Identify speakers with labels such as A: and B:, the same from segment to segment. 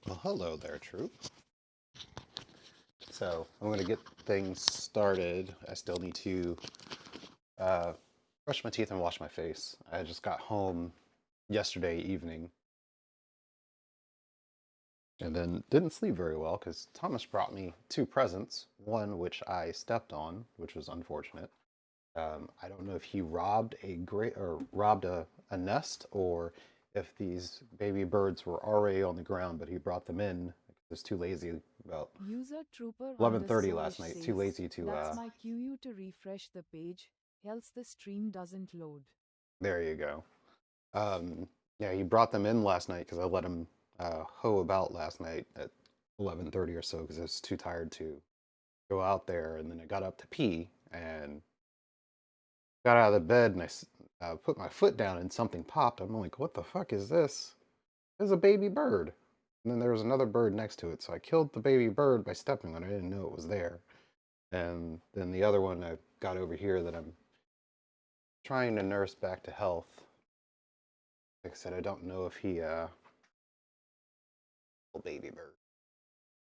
A: Well, hello there, troop. So I'm going to get things started. I still need to uh, brush my teeth and wash my face. I just got home yesterday evening and then didn't sleep very well because Thomas brought me two presents. One which I stepped on, which was unfortunate. I don't know if he robbed a nest or if these baby birds were already on the ground, but he brought them in because he was too lazy about
B: User trooper
A: 11:30
B: underscore
A: last
B: ish
A: night. Too
B: says,
A: lazy to
B: that's my cue to refresh the page, else the stream doesn't load.
A: There you go. Yeah, he brought them in last night because I let him hoe about last night at 11:30 or so because I was too tired to go out there. And then I got up to pee and got out of the bed and put my foot down and something popped. I'm like, what the fuck is this? There's a baby bird. And then there was another bird next to it. So I killed the baby bird by stepping on it. I didn't know it was there. And then the other one I got over here that I'm trying to nurse back to health. Like I said, I don't know if he little baby bird.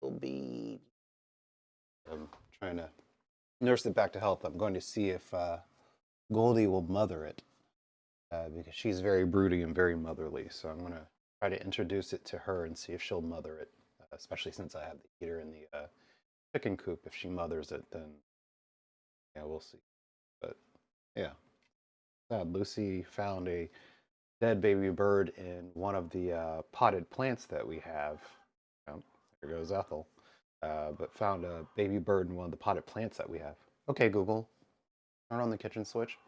A: Little baby. I'm trying to nurse it back to health. I'm going to see if Goldie will mother it because she's very broody and very motherly. So I'm going to try to introduce it to her and see if she'll mother it, especially since I have the heater in the chicken coop. If she mothers it, then yeah, we'll see. But yeah, Lucy found a dead baby bird in one of the potted plants that we have. Oh, there goes Ethel. But found a baby bird in one of the potted plants that we have. Okay, Google, turn on the kitchen switch.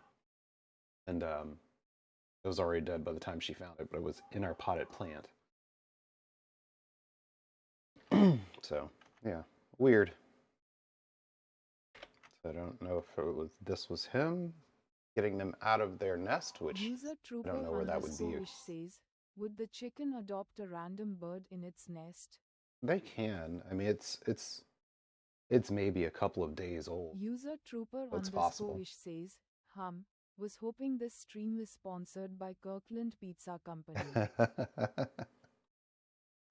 A: And it was already dead by the time she found it, but it was in our potted plant. So, yeah, weird. So I don't know if this was him getting them out of their nest, which
B: User
A: I don't
B: trooper
A: know where that would
B: underscore
A: be.
B: ish says, would the chicken adopt a random bird in its nest?
A: They can. I mean, it's maybe a couple of days old.
B: User trooper
A: So it's
B: underscore
A: possible.
B: ish says, was hoping this stream is sponsored by Kirkland Pizza Company.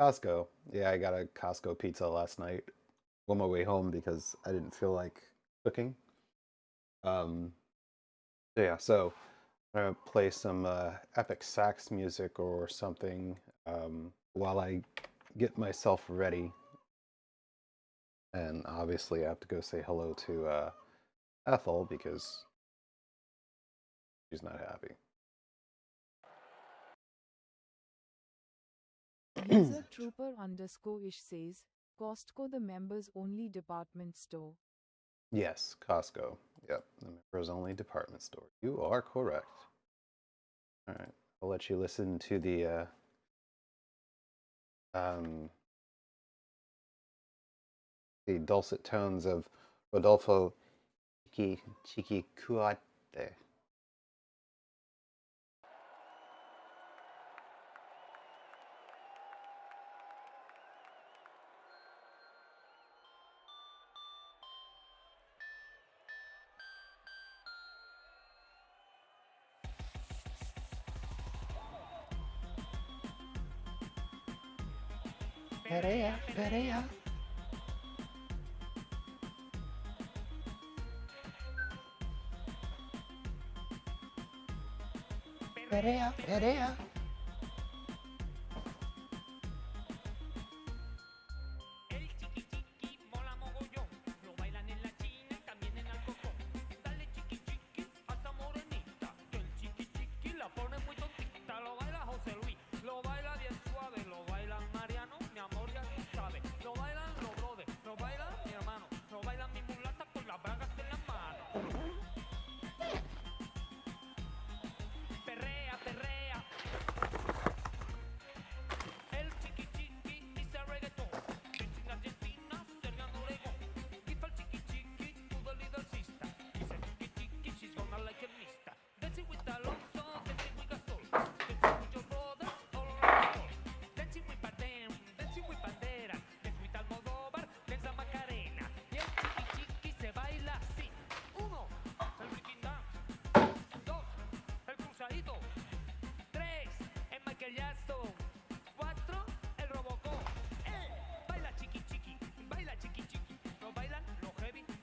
A: Costco. Yeah, I got a Costco pizza last night on my way home because I didn't feel like cooking. Um, yeah, so I'm gonna play some epic sax music or something while I get myself ready. And obviously, I have to go say hello to Ethel because she's not happy.
B: User trooper underscore ish says, Costco the members only department store.
A: Yes, Costco. Yep, the members only department store. You are correct. All right, I'll let you listen to um, the dulcet tones of Rodolfo Chiquicuate. Perea, Perea. Perea, Perea.
C: El chiqui chiqui mola mogollón, lo bailan en la China y también en Alcorcón. Dale chiqui chiqui a esa morenita, que el chiqui chiqui la pone muy tontita. Lo baila José Luis, lo baila bien suave, lo bailan Mariano, mi amor ya tú sabes. Lo bailan los brothers, lo bailan mi hermano, lo bailan mi mulata con las bragas en las manos. Perrea, perrea,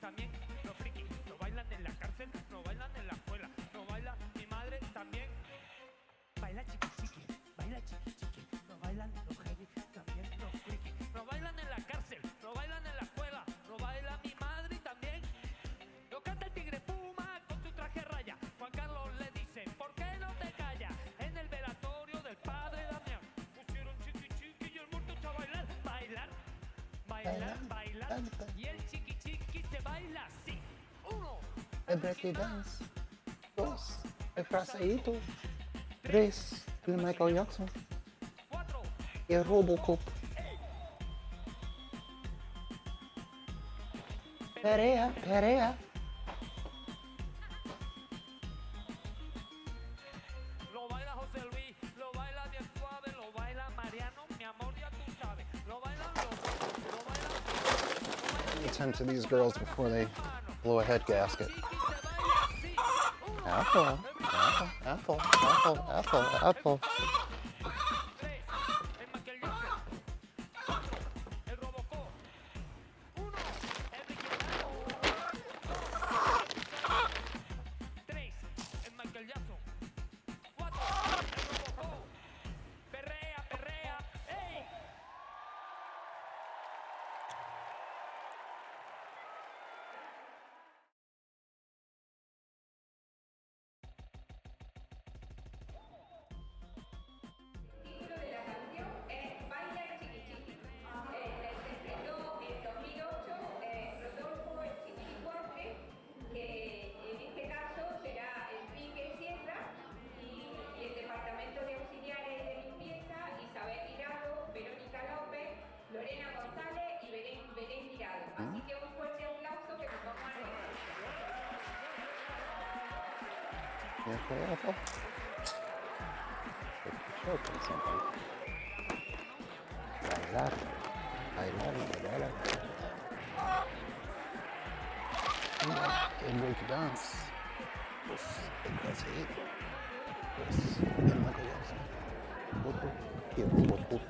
C: también los frikis. Lo bailan en la cárcel, lo bailan en la escuela. Lo baila mi madre también. Baila chiqui chiqui, baila chiqui chiqui. Lo bailan los heavy, también los frikis. Lo bailan en la cárcel, lo bailan en la escuela. Lo baila mi madre también. Lo canta el tigre Puma con su traje raya. Juan Carlos le dice, ¿por qué no te callas? En el velatorio del padre Damián pusieron chiqui chiqui y el muerto está a bailar. Bailar, bailar, bailar. Y el chiqui chiqui se baila así. 1,
A: El breakdance. 2, el fraseíto. 3, el Michael Jackson.
C: 4.
A: Y el Robocop. Perea, perea.
C: Lo baila José Luis, lo baila bien suave, lo baila Mariano, mi amor ya tú sabes. Lo bailan los, lo bailan,
A: Attend to these girls before they blow a head gasket.
C: chiqui se baila así. 1,
A: Apple, apple, apple, apple, apple.
C: 3, el Michael Jackson. 4, el Robocop. 1, el Ricky Martin. 3, el Michael Jackson. 4, el Robocop. Perrea, perrea, ¡ey!
D: El título de la canción es Baila Chiqui Chiqui. La interpretó en 2008 Rodolfo el Chiquilicuatre, que en este caso será Enrique Sierra y el Departamento de Auxiliares de Limpieza, Isabel Tirado, Verónica López, Lorena González y Belén Tirado. Así que un fuerte aplauso que nos vamos a reír.
A: Apple. Choking something. Bailar, bailar, bailar. El breakdance. Pues el fraseíto. Pues el Michael Jackson. Otro y el Robocop.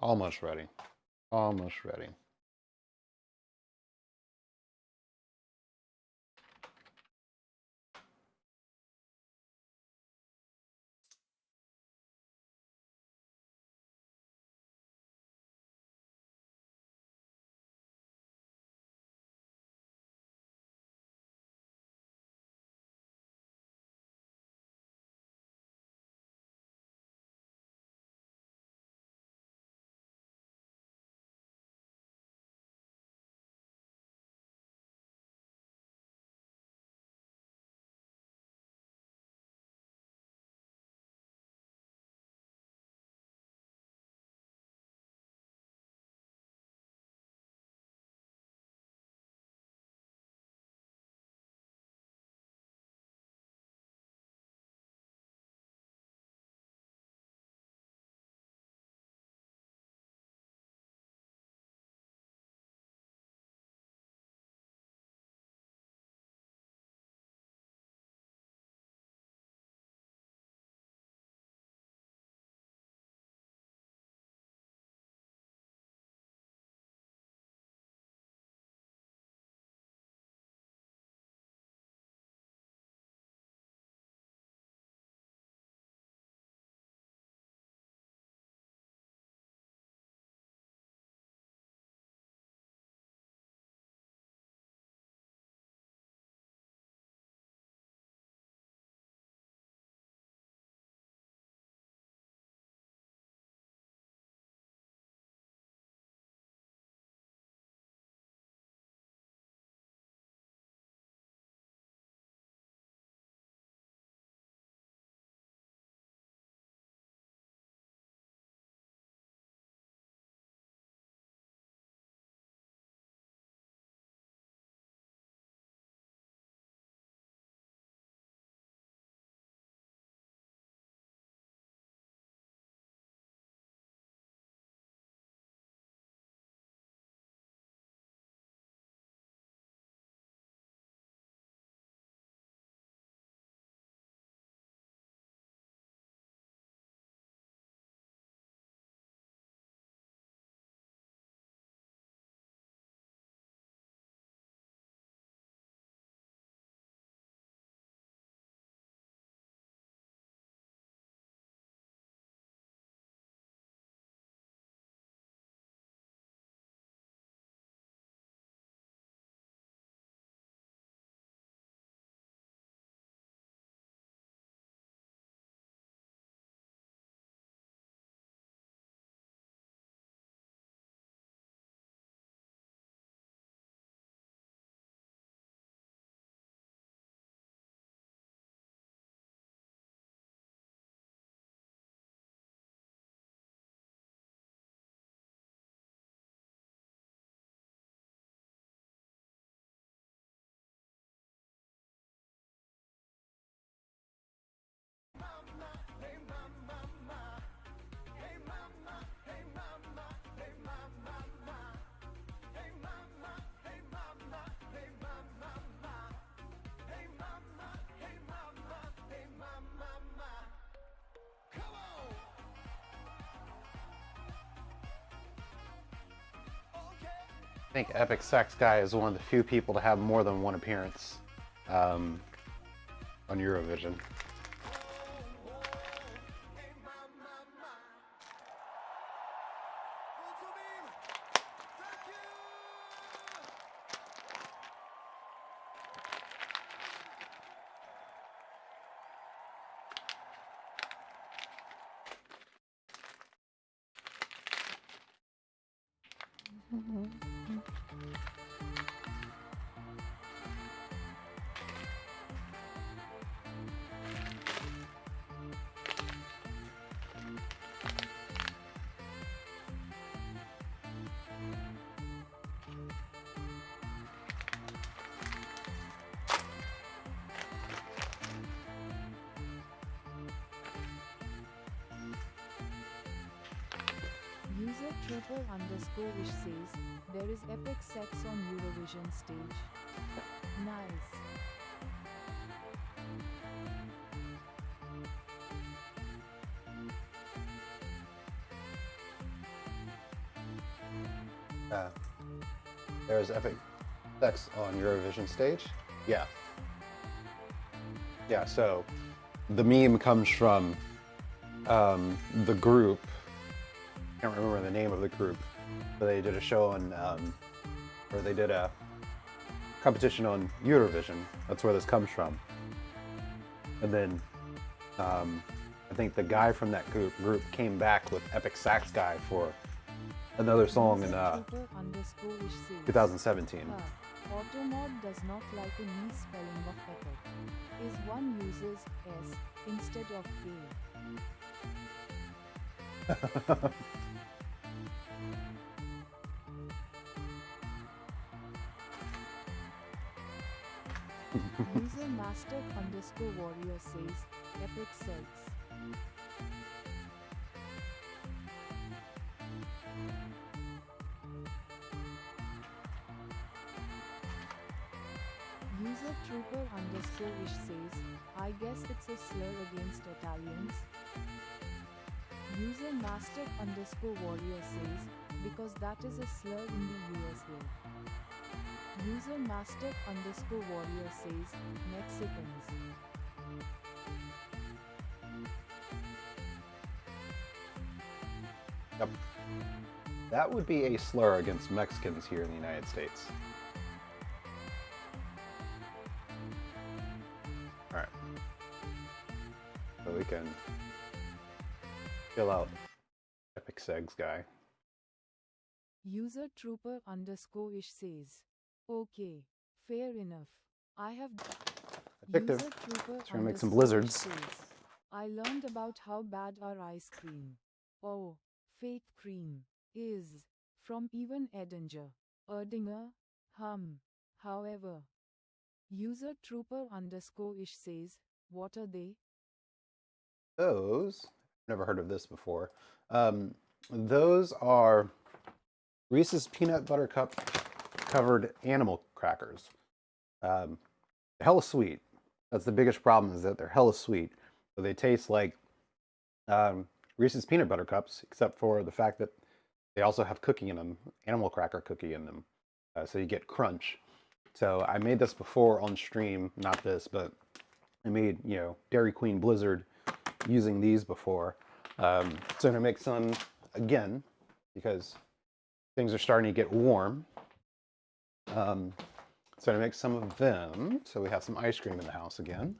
A: Almost ready. Almost ready. I think Epic Sax Guy is one of the few people to have more than one appearance on Eurovision.
B: User Trooper_ish says, there is epic sex on Eurovision stage. Nice.
A: There's epic sex on Eurovision stage. Yeah. Yeah, so the meme comes from the group. I can't remember the name of the group, but they did a show on, or they did a competition on Eurovision. That's where this comes from. And then I think the guy from that group came back with Epic Sax Guy for another song in 2017.
B: Automod does not like a misspelling of epic. Is one uses S instead of A. User master_warrior says, epic sex. User trooper_ish says, I guess it's a slur against Italians. User master_warrior says, because that is a slur in the USA. User master_warrior says, Mexicans.
A: Yep. That would be a slur against Mexicans here in the United States. Alright. So we can fill out Epic Segs guy.
B: User trooper_ish says, okay, fair enough. I have
A: Addictive.
B: User trooper
A: It's gonna make some
B: _ish
A: blizzards.
B: says, I learned about how bad our ice cream, oh, fake cream, is, from even Erdinger, however. User trooper_ish says, what are they?
A: Those, never heard of this before. Those are Reese's Peanut Butter Cup covered animal crackers. Hella sweet. That's the biggest problem, is that they're hella sweet. So they taste like Reese's Peanut Butter Cups, except for the fact that they also have cookie in them, animal cracker cookie in them. So you get crunch. So I made this before on stream, not this, but I made, Dairy Queen Blizzard using these before. So I'm gonna make some again, because things are starting to get warm. So to make some of them, so we have some ice cream in the house again.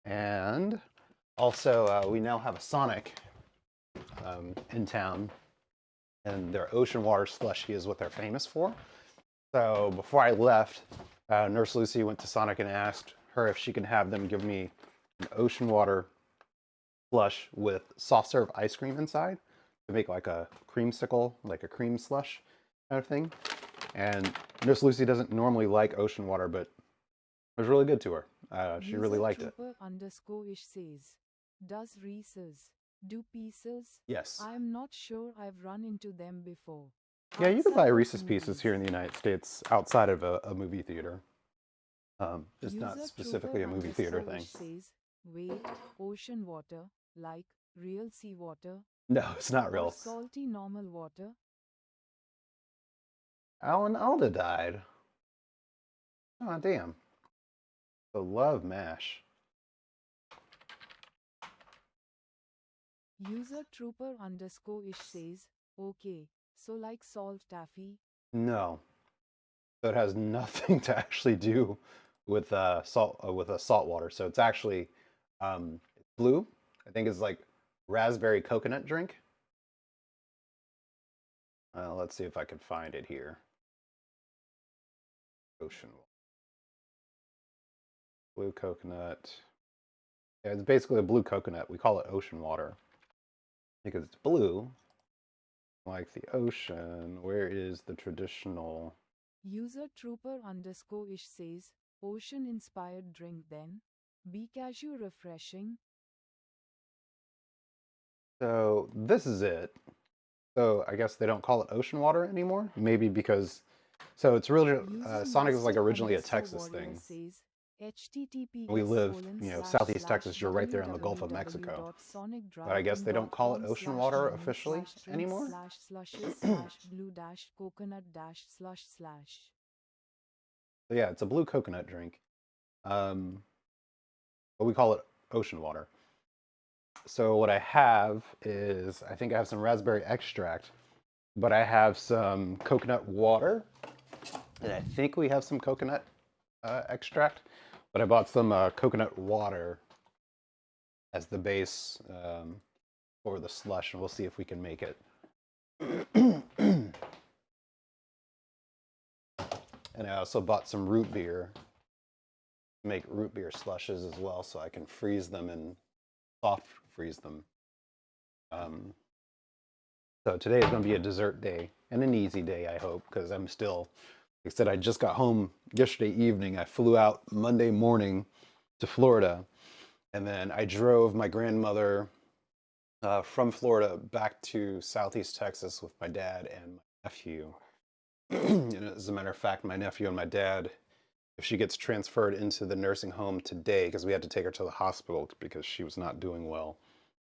A: And also we now have a Sonic in town, and their ocean water slushy is what they're famous for. So before I left, Nurse Lucy went to Sonic and asked her if she can have them give me an ocean water slush with soft serve ice cream inside to make like a creamsicle, like a cream slush kind of thing. And Nurse Lucy doesn't normally like ocean water, but it was really good to her. She really liked it.
B: Trooper_ish says, does Reese's do pieces?
A: Yes.
B: I'm not sure I've run into them before.
A: Yeah, you can buy
B: Outside of
A: Reese's Pieces
B: movies.
A: here in the United States outside of a movie theater. It's not
B: User
A: specifically a movie theater thing.
B: trooper_ish says, wait, ocean water, like real sea water?
A: No, it's not
B: Or
A: real.
B: salty normal water?
A: Alan Alda died. Oh, damn. The love mash.
B: User trooper_ish says, okay, so like salt taffy?
A: No. So it has nothing to actually do with salt water. So it's actually blue. I think it's like raspberry coconut drink. Let's see if I can find it here. Ocean blue coconut. Yeah, it's basically a blue coconut. We call it ocean water because it's blue, like the ocean. Where is the traditional?
B: User trooper_ish says, ocean inspired drink then? Be cashew refreshing?
A: So this is it. So I guess they don't call it ocean water anymore. Maybe because, so it's really
B: User
A: Sonic was like
B: master
A: originally a
B: underscore
A: Texas
B: warrior
A: thing.
B: says,
A: We live, you know, southeast Texas, you're right there in the Gulf of Mexico. But I guess they don't call it ocean water officially anymore.
B: /slushes/blue-coconut/slush/.
A: So yeah, it's a blue coconut drink. But we call it ocean water. So what I have is, I think I have some raspberry extract, but I have some coconut water, and I think we have some coconut extract, but I bought some coconut water as the base for the slush, and we'll see if we can make it. And I also bought some root beer, make root beer slushes as well, so I can freeze them and soft freeze them. So today is going to be a dessert day and an easy day, I hope, because I'm still, like I said, I just got home yesterday evening. I flew out Monday morning to Florida, and then I drove my grandmother from Florida back to Southeast Texas with my dad and my nephew. And as a matter of fact, my nephew and my dad, if she gets transferred into the nursing home today, because we had to take her to the hospital because she was not doing well.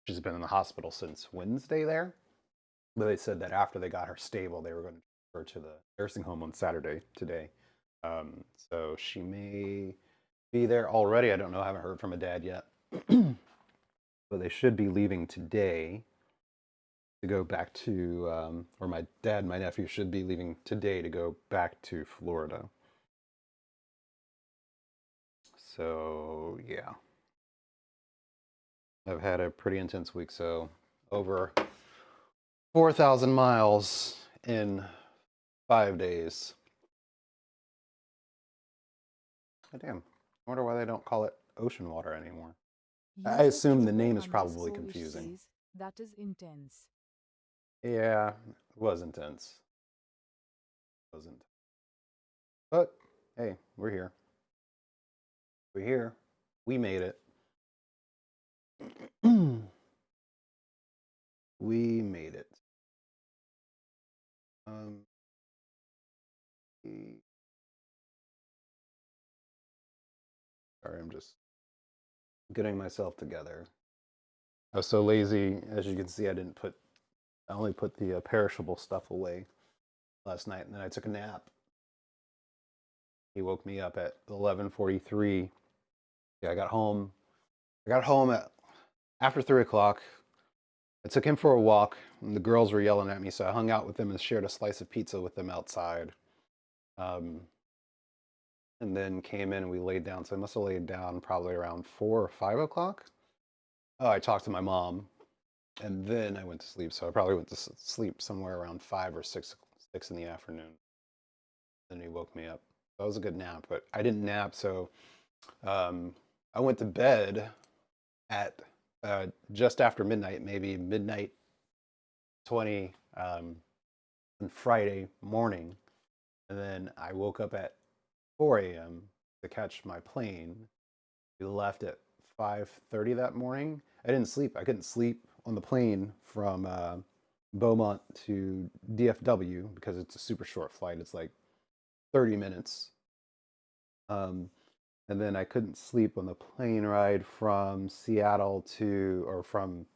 A: She's been in the hospital since Wednesday there. But they said that after they got her stable, they were going to transfer her to the nursing home on Saturday today. So she may be there already. I don't know. I haven't heard from a dad yet. But they should be leaving today to go back to, or my dad and my nephew should be leaving today to go back to Florida. So, yeah. I've had a pretty intense week. So, over 4,000 miles in 5 days. Oh, damn. I wonder why they don't call it ocean water anymore. I assume the name is probably confusing.
B: Says, that is intense.
A: Yeah, it was intense. It wasn't. But hey, we're here. We're here. We made it. We made it. Sorry, I'm just getting myself together. I was so lazy, as you can see. I only put the perishable stuff away last night, and then I took a nap. He woke me up at 11:43. Yeah, I got home at after 3 o'clock. I took him for a walk, and the girls were yelling at me, so I hung out with them and shared a slice of pizza with them outside. And then came in and we laid down. So I must have laid down probably around 4 or 5 o'clock. Oh, I talked to my mom, and then I went to sleep. So I probably went to sleep somewhere around 5 or 6 in the afternoon. Then he woke me up. That was a good nap, but I didn't nap, so I went to bed at just after midnight, maybe midnight 20 on Friday morning, and then I woke up at 4 a.m. to catch my plane. We left at 5:30 that morning. I didn't sleep. I couldn't sleep on the plane from Beaumont to DFW because it's a super short flight. It's like 30 minutes. And then I couldn't sleep on the plane ride from from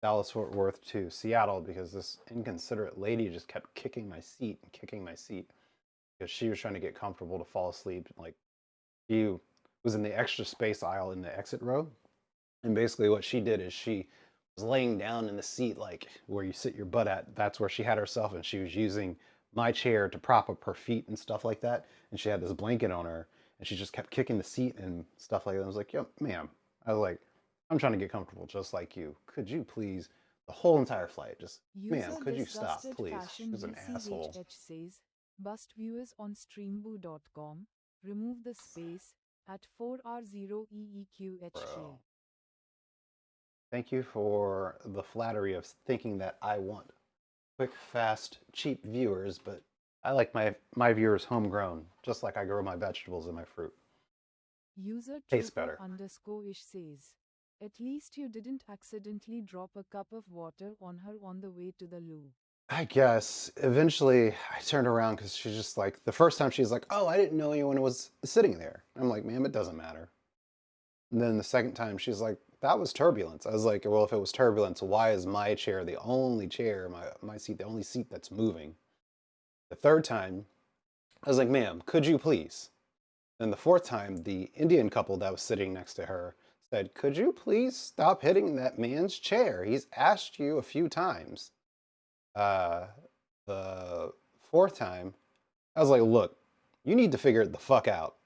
A: Dallas Fort Worth to Seattle because this inconsiderate lady just kept kicking my seat because she was trying to get comfortable to fall asleep. Like, she was in the extra space aisle in the exit row. And basically what she did is she was laying down in the seat, like where you sit your butt at. That's where she had herself, and she was using my chair to prop up her feet and stuff like that. And she had this blanket on her, and she just kept kicking the seat and stuff like that. I was like, yo, ma'am. I was like, I'm trying to get comfortable just like you. Could you please, the whole entire flight, just, ma'am, could you stop, please? She was an asshole.
B: Says, bust viewers on streambo.com. Remove the space at 4R0EEQH.
A: Bro. Thank you for the flattery of thinking that I want quick, fast, cheap viewers, but I like my viewers homegrown, just like I grow my vegetables and my fruit.
B: User
A: Tastes better.
B: _ish says, at least you didn't accidentally drop a cup of water on her on the way to the loo.
A: I guess eventually I turned around because she's just like, the first time she's like, oh, I didn't know anyone was sitting there. I'm like, ma'am, it doesn't matter. And then the second time she's like, that was turbulence. I was like, well, if it was turbulence, why is my chair the only chair, my seat, the only seat that's moving? The third time, I was like, ma'am, could you please? Then the fourth time, the Indian couple that was sitting next to her said, could you please stop hitting that man's chair? He's asked you a few times. Uh, the fourth time, I was like, look, you need to figure it the fuck out.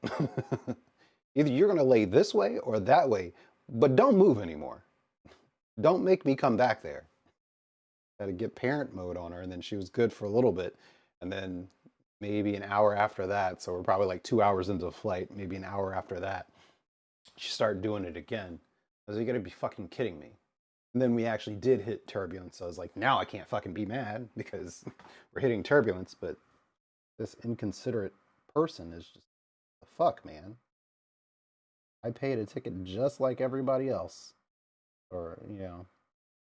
A: Either you're going to lay this way or that way, but don't move anymore. Don't make me come back there. Had to get parent mode on her, and then she was good for a little bit. And then maybe an hour after that, so we're probably like 2 hours into the flight, maybe an hour after that, she started doing it again. I was like, you gotta be fucking kidding me. And then we actually did hit turbulence. So I was like, now I can't fucking be mad because we're hitting turbulence, but this inconsiderate person is just the fuck, man. I paid a ticket just like everybody else. Or, you know.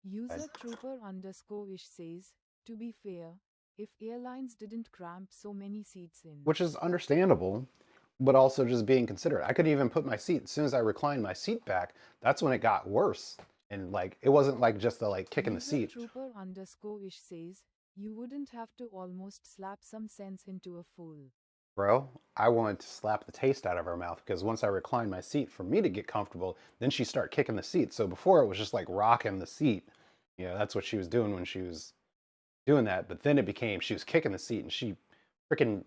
B: User trooper underscore ish says, to be fair, if airlines didn't cramp so many seats in.
A: Which is understandable, but also just being considerate. I could even put my seat, as soon as I reclined my seat back, that's when it got worse. And like, it wasn't like just the like kick in the
B: User
A: seat.
B: trooper underscore ish says, you wouldn't have to almost slap some sense into a fool.
A: Bro, I wanted to slap the taste out of her mouth because once I reclined my seat for me to get comfortable, then she started kicking the seat. So before it was just like rocking the seat. You know, that's what she was doing when she was doing that. But then it became she was kicking the seat and she freaking.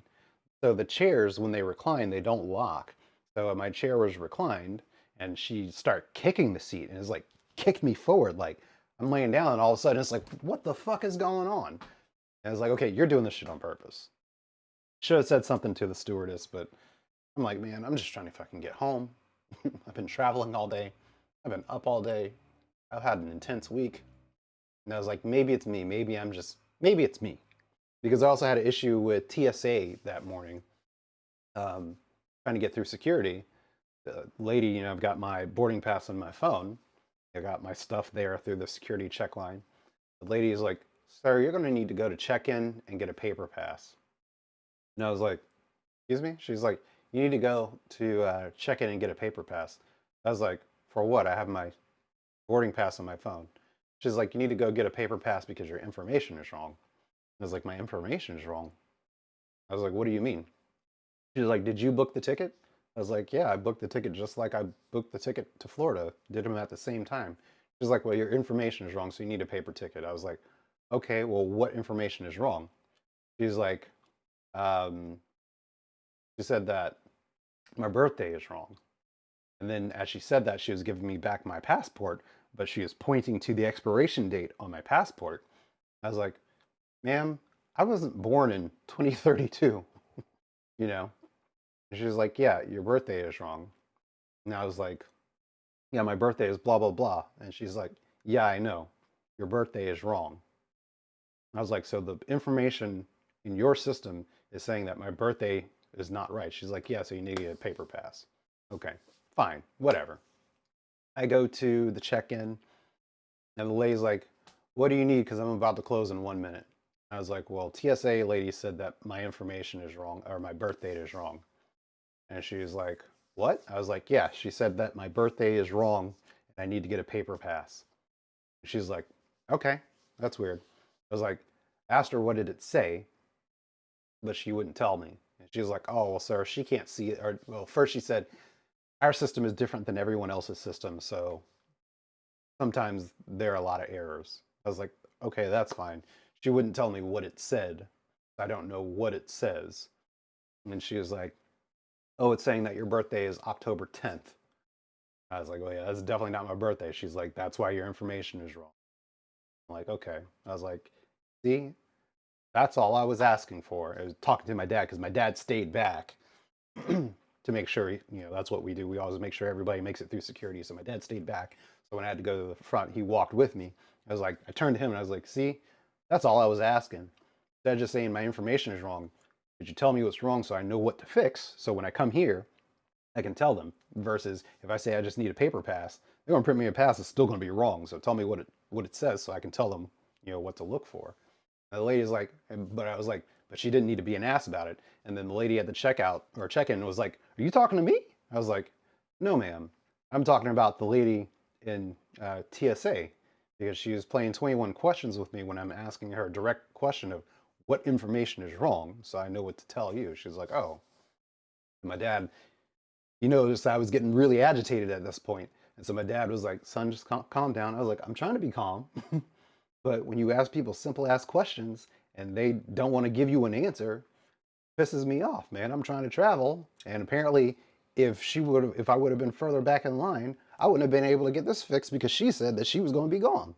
A: So the chairs, when they recline, they don't lock. So my chair was reclined and she started kicking the seat and it's like kicked me forward. Like I'm laying down and all of a sudden it's like, what the fuck is going on? And it's like, okay, you're doing this shit on purpose. Should have said something to the stewardess, but I'm like, man, I'm just trying to fucking get home. I've been traveling all day. I've been up all day. I've had an intense week. And I was like, maybe it's me. Maybe it's me. Because I also had an issue with TSA that morning, trying to get through security. The lady, you know, I've got my boarding pass on my phone. I got my stuff there through the security check line. The lady is like, sir, you're going to need to go to check-in and get a paper pass. And I was like, excuse me? She's like, you need to go to check in and get a paper pass. I was like, for what? I have my boarding pass on my phone. She's like, you need to go get a paper pass because your information is wrong. I was like, my information is wrong. I was like, what do you mean? She's like, did you book the ticket? I was like, yeah, I booked the ticket just like I booked the ticket to Florida. Did them at the same time. She's like, well, your information is wrong, so you need a paper ticket. I was like, okay, well, what information is wrong? She's like, she said that my birthday is wrong. And then as she said that, she was giving me back my passport, but she was pointing to the expiration date on my passport. I was like, ma'am, I wasn't born in 2032, you know? And she was like, yeah, your birthday is wrong. And I was like, yeah, my birthday is blah, blah, blah. And she's like, yeah, I know. Your birthday is wrong. And I was like, so the information in your system is saying that my birthday is not right. She's like, yeah, so you need to get a paper pass. Okay, fine, whatever. I go to the check-in and the lady's like, what do you need? Because I'm about to close in 1 minute. I was like, well, TSA lady said that my information is wrong or my birth date is wrong. And she was like, what? I was like, yeah, she said that my birthday is wrong and I need to get a paper pass. And she's like, okay, that's weird. I was like, asked her what did it say, but she wouldn't tell me. And she was like, oh, well, sir, she can't see it. Or, well, first she said, our system is different than everyone else's system, so sometimes there are a lot of errors. I was like, okay, that's fine. She wouldn't tell me what it said. I don't know what it says. And she was like, oh, it's saying that your birthday is October 10th. I was like, well, yeah, that's definitely not my birthday. She's like, that's why your information is wrong. I'm like, okay. I was like, see, that's all I was asking for. I was talking to my dad because my dad stayed back to make sure, you know, that's what we do. We always make sure everybody makes it through security. So my dad stayed back. So when I had to go to the front, he walked with me. I was like, I turned to him and I was like, see, that's all I was asking. Instead of just saying my information is wrong, could you tell me what's wrong so I know what to fix? So when I come here, I can tell them. Versus if I say I just need a paper pass, they're going to print me a pass. It's still going to be wrong. So tell me what it says so I can tell them, you know, what to look for. And the lady's like, but I was like, but she didn't need to be an ass about it. And then the lady at the checkout or check-in was like, are you talking to me? I was like, no, ma'am. I'm talking about the lady in TSA because she was playing 21 questions with me when I'm asking her a direct question of what information is wrong so I know what to tell you. She's like, oh. And my dad, you noticed I was getting really agitated at this point. And so my dad was like, son, just calm down. I was like, I'm trying to be calm. But when you ask people simple ass questions and they don't want to give you an answer, pisses me off, man. I'm trying to travel. And apparently if I would have been further back in line, I wouldn't have been able to get this fixed because she said that she was going to be gone.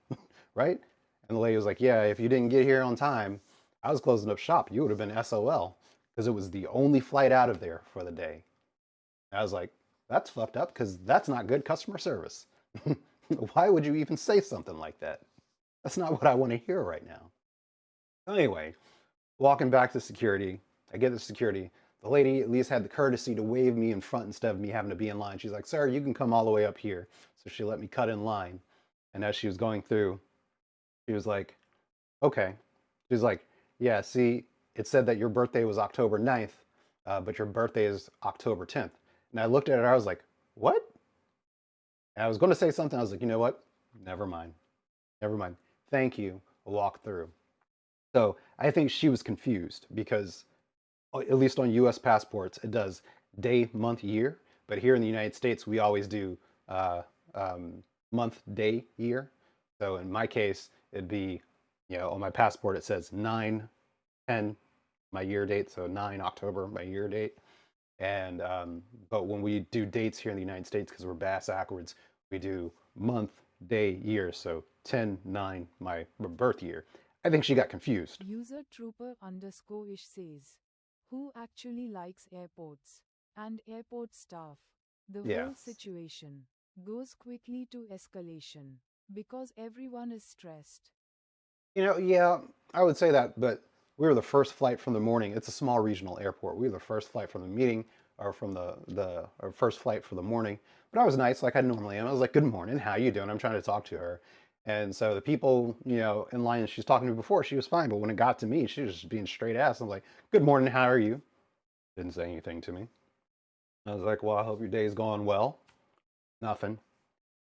A: Right? And the lady was like, yeah, if you didn't get here on time, I was closing up shop. You would have been SOL because it was the only flight out of there for the day. I was like, that's fucked up because that's not good customer service. Why would you even say something like that? That's not what I want to hear right now. Anyway, walking back to security, I get to security. The lady at least had the courtesy to wave me in front instead of me having to be in line. She's like, sir, you can come all the way up here. So she let me cut in line. And as she was going through, she was like, okay. She was like, yeah, see, it said that your birthday was October 9th, but your birthday is October 10th. And I looked at her, I was like, what? And I was going to say something. I was like, you know what? Never mind. Never mind. Thank you. I'll walk through. So I think she was confused because, at least on US passports, it does day, month, year. But here in the United States, we always do uh, month, day, year. So in my case, it'd be, on my passport, it says 9/10, my year date. So 9 October, my year date. And but when we do dates here in the United States, because we're bass backwards, we do month, day, year. So 10/9, my birth year. I think she got confused.
B: User trooper underscore ish says, who actually likes airports and airport staff? The
A: Yeah.
B: whole situation goes quickly to escalation because everyone is stressed.
A: Yeah, I would say that, but we were the first flight from the morning. It's a small regional airport. We were the first flight from the meeting or from the or first flight for the morning. But I was nice like I normally am. I was like, good morning, how you doing? I'm trying to talk to her. And so the people, in line she's talking to before, she was fine. But when it got to me, she was just being straight ass. I'm like, good morning, how are you? Didn't say anything to me. I was like, well, I hope your day's going well. Nothing.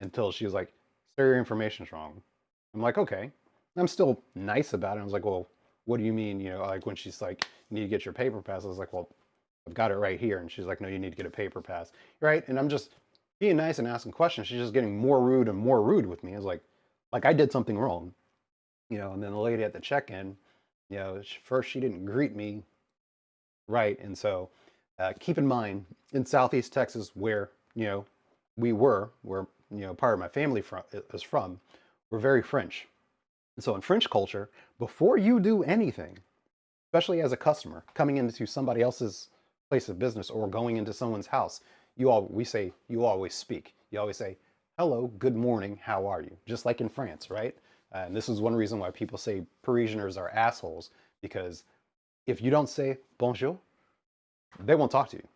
A: Until she was like, sir, your information's wrong. I'm like, okay. I'm still nice about it. I was like, well, what do you mean? Like when she's like, you need to get your paper pass. I was like, well, I've got it right here. And she's like, no, you need to get a paper pass. Right? And I'm just being nice and asking questions. She's just getting more rude and more rude with me. I was like I did something wrong. And then the lady at the check-in, first she didn't greet me right. And so keep in mind, in Southeast Texas, where, where, part of my family is from, we're very French. And so in French culture, before you do anything, especially as a customer coming into somebody else's place of business or going into someone's house, you always speak. You always say, hello, good morning, how are you? Just like in France, right? And this is one reason why people say Parisianers are assholes, because if you don't say bonjour, they won't talk to you.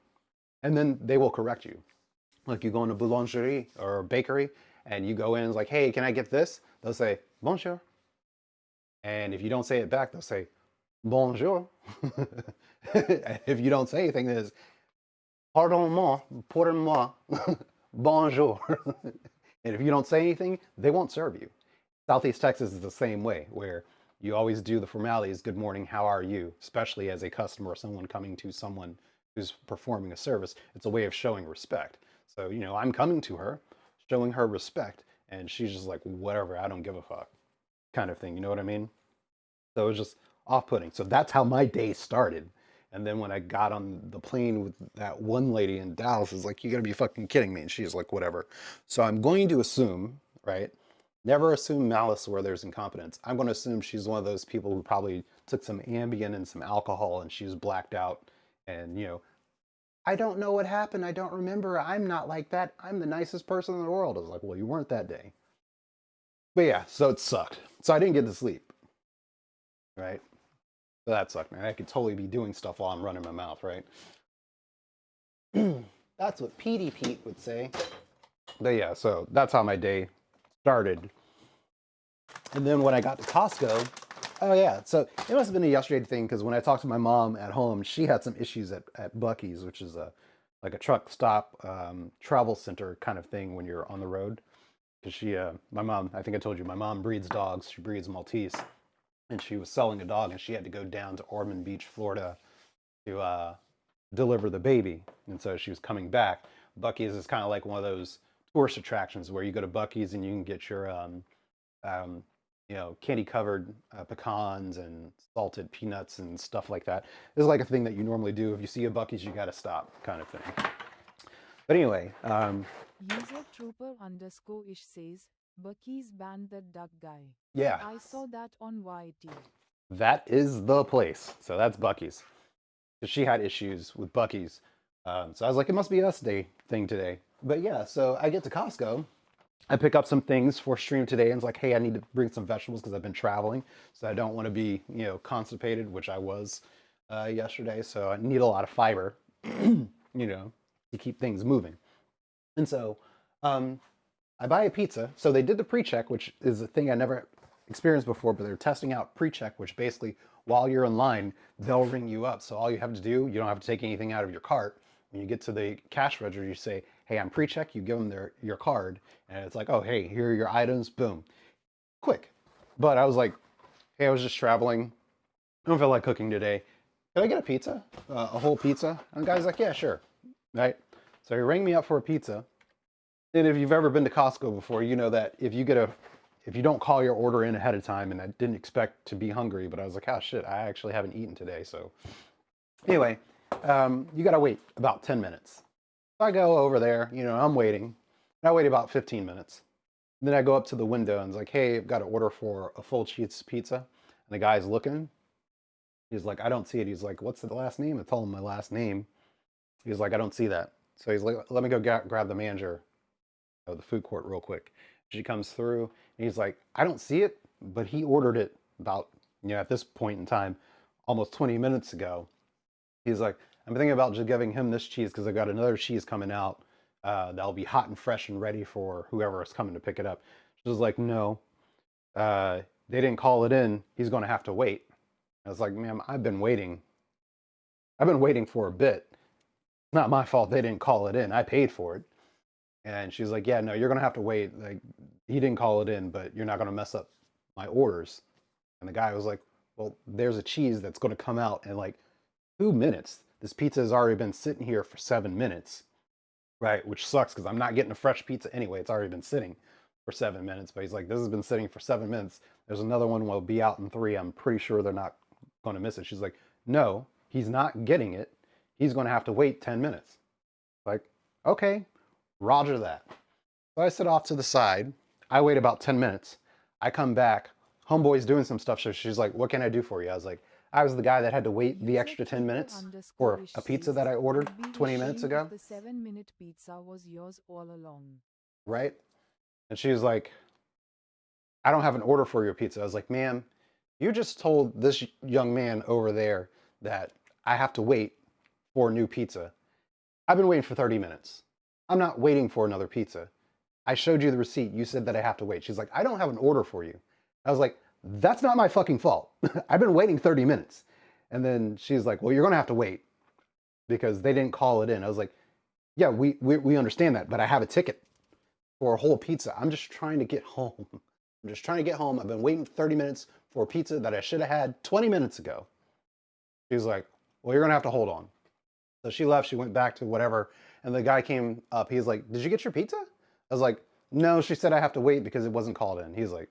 A: And then they will correct you. Like you go into boulangerie or bakery and you go in and it's like, hey, can I get this? They'll say, bonjour. And if you don't say it back, they'll say, bonjour. If you don't say anything, there's, pardon-moi, pour-moi, bonjour. And if you don't say anything, they won't serve you. Southeast Texas is the same way, where you always do the formalities, good morning, how are you? Especially as a customer or someone coming to someone who's performing a service. It's a way of showing respect. So, I'm coming to her, showing her respect, and she's just like, whatever, I don't give a fuck, kind of thing. You know what I mean? So it was just off-putting. So that's how my day started. And then when I got on the plane with that one lady in Dallas, I was like, you gotta be fucking kidding me. And she was like, whatever. So I'm going to assume, right? Never assume malice where there's incompetence. I'm going to assume she's one of those people who probably took some Ambien and some alcohol and she was blacked out. And, I don't know what happened. I don't remember. I'm not like that. I'm the nicest person in the world. I was like, well, you weren't that day. But yeah, so it sucked. So I didn't get to sleep. Right? So that sucked, man. I could totally be doing stuff while I'm running my mouth, right? That's what Petey Pete would say. But yeah, so that's how my day started. And then when I got to Costco, Oh yeah, so it must have been a yesterday thing because when I talked to my mom at home, she had some issues at Bucky's, which is a like a truck stop travel center kind of thing when you're on the road. Because my mom, I think I told you, my mom breeds dogs. She breeds Maltese, and she was selling a dog, and she had to go down to Ormond Beach, Florida, to deliver the baby. And so she was coming back. Bucky's is kind of like one of those tourist attractions where you go to Bucky's and you can get your um, candy covered pecans and salted peanuts and stuff like that. This is like a thing that you normally do. If you see a Bucky's, you got to stop, kind of thing. But anyway,
B: User Trooper underscore ish says, Bucky's banned the duck guy.
A: yeah,
B: I saw that on YT.
A: that is the place. So that's Bucky's. Because she had issues with Bucky's. So I was like, it must be us day thing today. But yeah, so I get to Costco. I pick up some things for stream today and it's like, hey, I need to bring some vegetables because I've been traveling. So I don't want to be, constipated, which I was yesterday. So I need a lot of fiber, to keep things moving. And so I buy a pizza. So they did the pre-check, which is a thing I never experienced before, but they're testing out pre-check, which basically while you're in line, they'll ring you up. So all you have to do, you don't have to take anything out of your cart. When you get to the cash register, you say, hey, I'm pre-check. You give them your card, and it's like, oh, hey, here are your items. Boom. Quick. But I was like, hey, I was just traveling. I don't feel like cooking today. Can I get a pizza? A whole pizza? And the guy's like, yeah, sure. Right? So he rang me up for a pizza. And if you've ever been to Costco before, you know that if you don't call your order in ahead of time, and I didn't expect to be hungry, but I was like, oh shit, I actually haven't eaten today. So anyway, you gotta wait about 10 minutes. So I go over there, I'm waiting. And I wait about 15 minutes. And then I go up to the window and it's like, hey, I've got to order for a full cheese pizza. And the guy's looking. He's like, I don't see it. He's like, what's the last name? I told him my last name. He's like, I don't see that. So he's like, let me go grab the manager of the food court real quick. She comes through and he's like, I don't see it, but he ordered it about, at this point in time, almost 20 minutes ago. He's like, I'm thinking about just giving him this cheese because I got another cheese coming out that'll be hot and fresh and ready for whoever is coming to pick it up. She was like, no, they didn't call it in. He's going to have to wait. I was like, ma'am, I've been waiting. I've been waiting for a bit. It's not my fault they didn't call it in. I paid for it. And she's like, yeah, no, you're going to have to wait. Like, he didn't call it in, but you're not going to mess up my orders. And the guy was like, well, there's a cheese that's going to come out in like 2 minutes. This pizza has already been sitting here for 7 minutes, right? Which sucks because I'm not getting a fresh pizza anyway. It's already been sitting for 7 minutes. But he's like, this has been sitting for 7 minutes. There's another one will be out in 3. I'm pretty sure they're not going to miss it. She's like, no, he's not getting it. He's going to have to wait 10 minutes. Like, okay, roger that. So I sit off to the side. I wait about 10 minutes. I come back. Homeboy's doing some stuff. So she's like, what can I do for you? I was like, I was the guy that had to wait the extra 10 minutes for a pizza that I ordered 20 minutes ago.
B: The 7-minute pizza was yours all along.
A: Right? And she was like, I don't have an order for your pizza. I was like, ma'am, you just told this young man over there that I have to wait for a new pizza. I've been waiting for 30 minutes. I'm not waiting for another pizza. I showed you the receipt. You said that I have to wait. She's like, I don't have an order for you. I was like, that's not my fucking fault. I've been waiting 30 minutes. And then she's like, well, you're going to have to wait because they didn't call it in. I was like, yeah, we understand that, but I have a ticket for a whole pizza. I'm just trying to get home. I'm just trying to get home. I've been waiting 30 minutes for a pizza that I should have had 20 minutes ago. She's like, well, you're going to have to hold on. So she left. She went back to whatever. And the guy came up. He's like, did you get your pizza? I was like, no, she said I have to wait because it wasn't called in. He's like,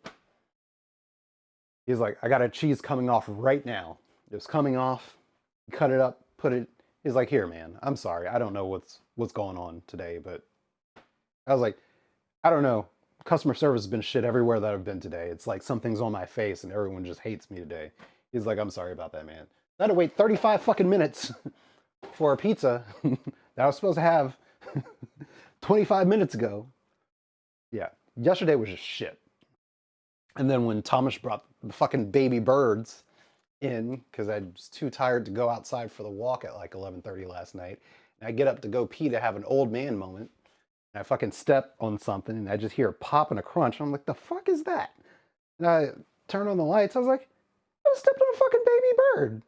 A: I got a cheese coming off right now. It was coming off. Cut it up, put it. He's like, here, man. I'm sorry. I don't know what's going on today, but I was like, I don't know. Customer service has been shit everywhere that I've been today. It's like something's on my face and everyone just hates me today. He's like, I'm sorry about that, man. I had to wait 35 fucking minutes for a pizza that I was supposed to have 25 minutes ago. Yeah, yesterday was just shit. And then when Thomas brought the fucking baby birds in, because I was too tired to go outside for the walk at like 11:30 last night, and I get up to go pee to have an old man moment, and I fucking step on something, and I just hear a pop and a crunch, and I'm like, the fuck is that? And I turn on the lights, I was like, I stepped on a fucking baby bird.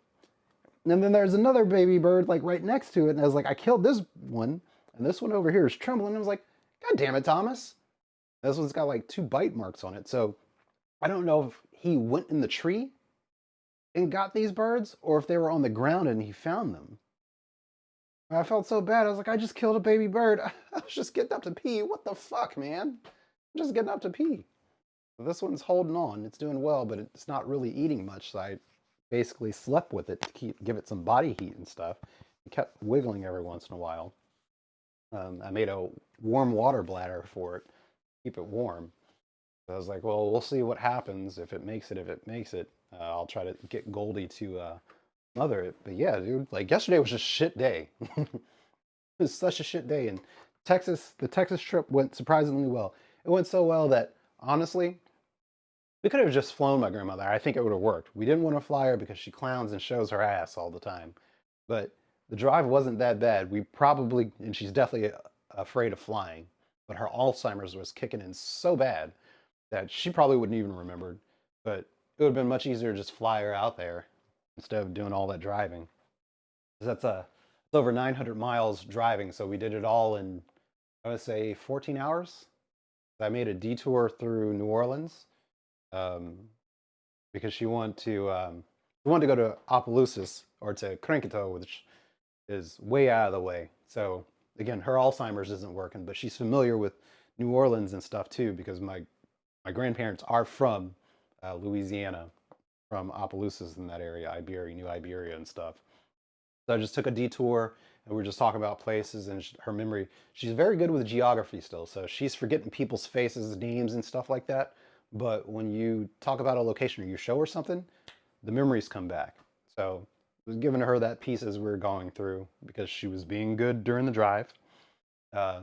A: And then there's another baby bird like right next to it, and I was like, I killed this one, and this one over here is trembling. I was like, God damn it, Thomas. This one's got like 2 bite marks on it. So I don't know if he went in the tree and got these birds, or if they were on the ground and he found them. I felt so bad. I was like, I just killed a baby bird. I was just getting up to pee. What the fuck, man? I'm just getting up to pee. This one's holding on. It's doing well, but it's not really eating much. So I basically slept with it to give it some body heat and stuff. It kept wiggling every once in a while. I made a warm water bladder for it, keep it warm. So I was like, well, we'll see what happens if it makes it. If it makes it, I'll try to get Goldie to mother it. But yeah, dude, like yesterday was just a shit day. It was such a shit day. And the Texas trip went surprisingly well. It went so well that honestly, we could have just flown my grandmother. I think it would have worked. We didn't want to fly her because she clowns and shows her ass all the time. But the drive wasn't that bad. We probably, and she's definitely afraid of flying, but her Alzheimer's was kicking in so bad that she probably wouldn't even remembered. But it would have been much easier to just fly her out there instead of doing all that driving. 'Cause it's over 900 miles driving, so we did it all in, I would say, 14 hours. I made a detour through New Orleans um, because she wanted to go to Opelousas or to Crankito, which is way out of the way. So again, her Alzheimer's isn't working, but she's familiar with New Orleans and stuff too because my grandparents are from Louisiana, from Opelousas in that area, Iberia, New Iberia and stuff. So I just took a detour and we were just talking about places and her memory. She's very good with geography still, so she's forgetting people's faces, names, and stuff like that. But when you talk about a location or you show her something, the memories come back. So I was giving her that piece as we were going through because she was being good during the drive.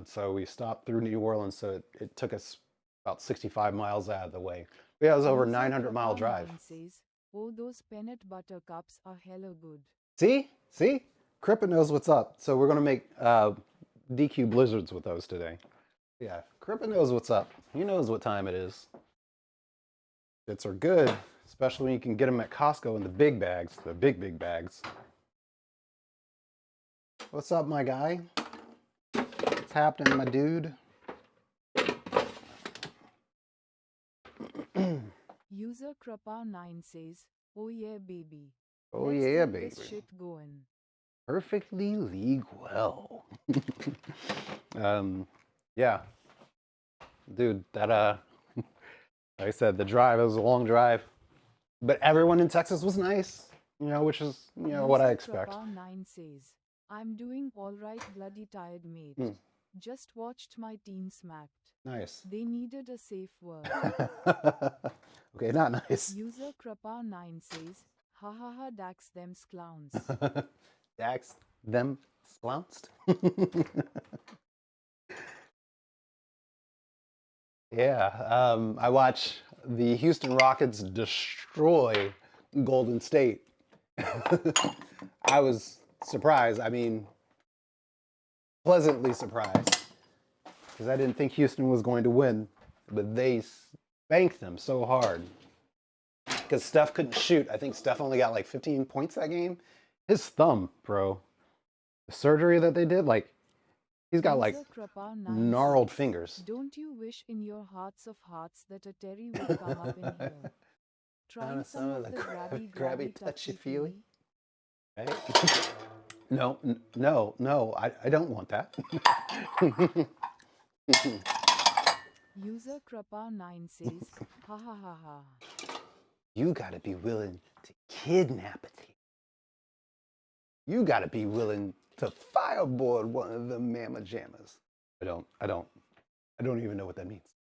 A: So we stopped through New Orleans, so it took us about 65 miles out of the way. But yeah, it was over a 900-mile drive.
B: Says, oh, those peanut butter cups are hella good.
A: See? See? Crippa knows what's up. So we're going to make DQ blizzards with those today. Yeah, Crippa knows what's up. He knows what time it is. Bits are good, especially when you can get them at Costco in the big bags, the big bags. What's up, my guy? What's happening, my dude?
B: User Krapa9 says, oh yeah, baby.
A: Oh
B: Let's
A: yeah,
B: get
A: baby.
B: this shit going.
A: Perfectly league well. Yeah. Dude, that like I said, the drive, it was a long drive. But everyone in Texas was nice, which is, what I expect.
B: User Krapa9 says, I'm doing alright, bloody tired, mate. Just watched my team smacked.
A: Nice.
B: They needed a safe word.
A: Okay, not nice.
B: User Krapa9 says, ha ha ha, dax them clowns.
A: Dax them flounced? Yeah, I watch the Houston Rockets destroy Golden State. I was surprised. I mean, pleasantly surprised. Because I didn't think Houston was going to win. But they spanked them so hard. Because Steph couldn't shoot. I think Steph only got like 15 points that game. His thumb, bro. The surgery that they did, like, he's got like gnarled fingers.
B: Don't you wish in your hearts of hearts that a Terry would come up in here? Trying some of the grabby touchy-feely?
A: Right? No, I don't want that.
B: User Krapa9 says, ha ha ha ha.
A: You gotta be willing to kidnap it. You gotta be willing to fireboard one of the mamma jammas. I don't even know what that means.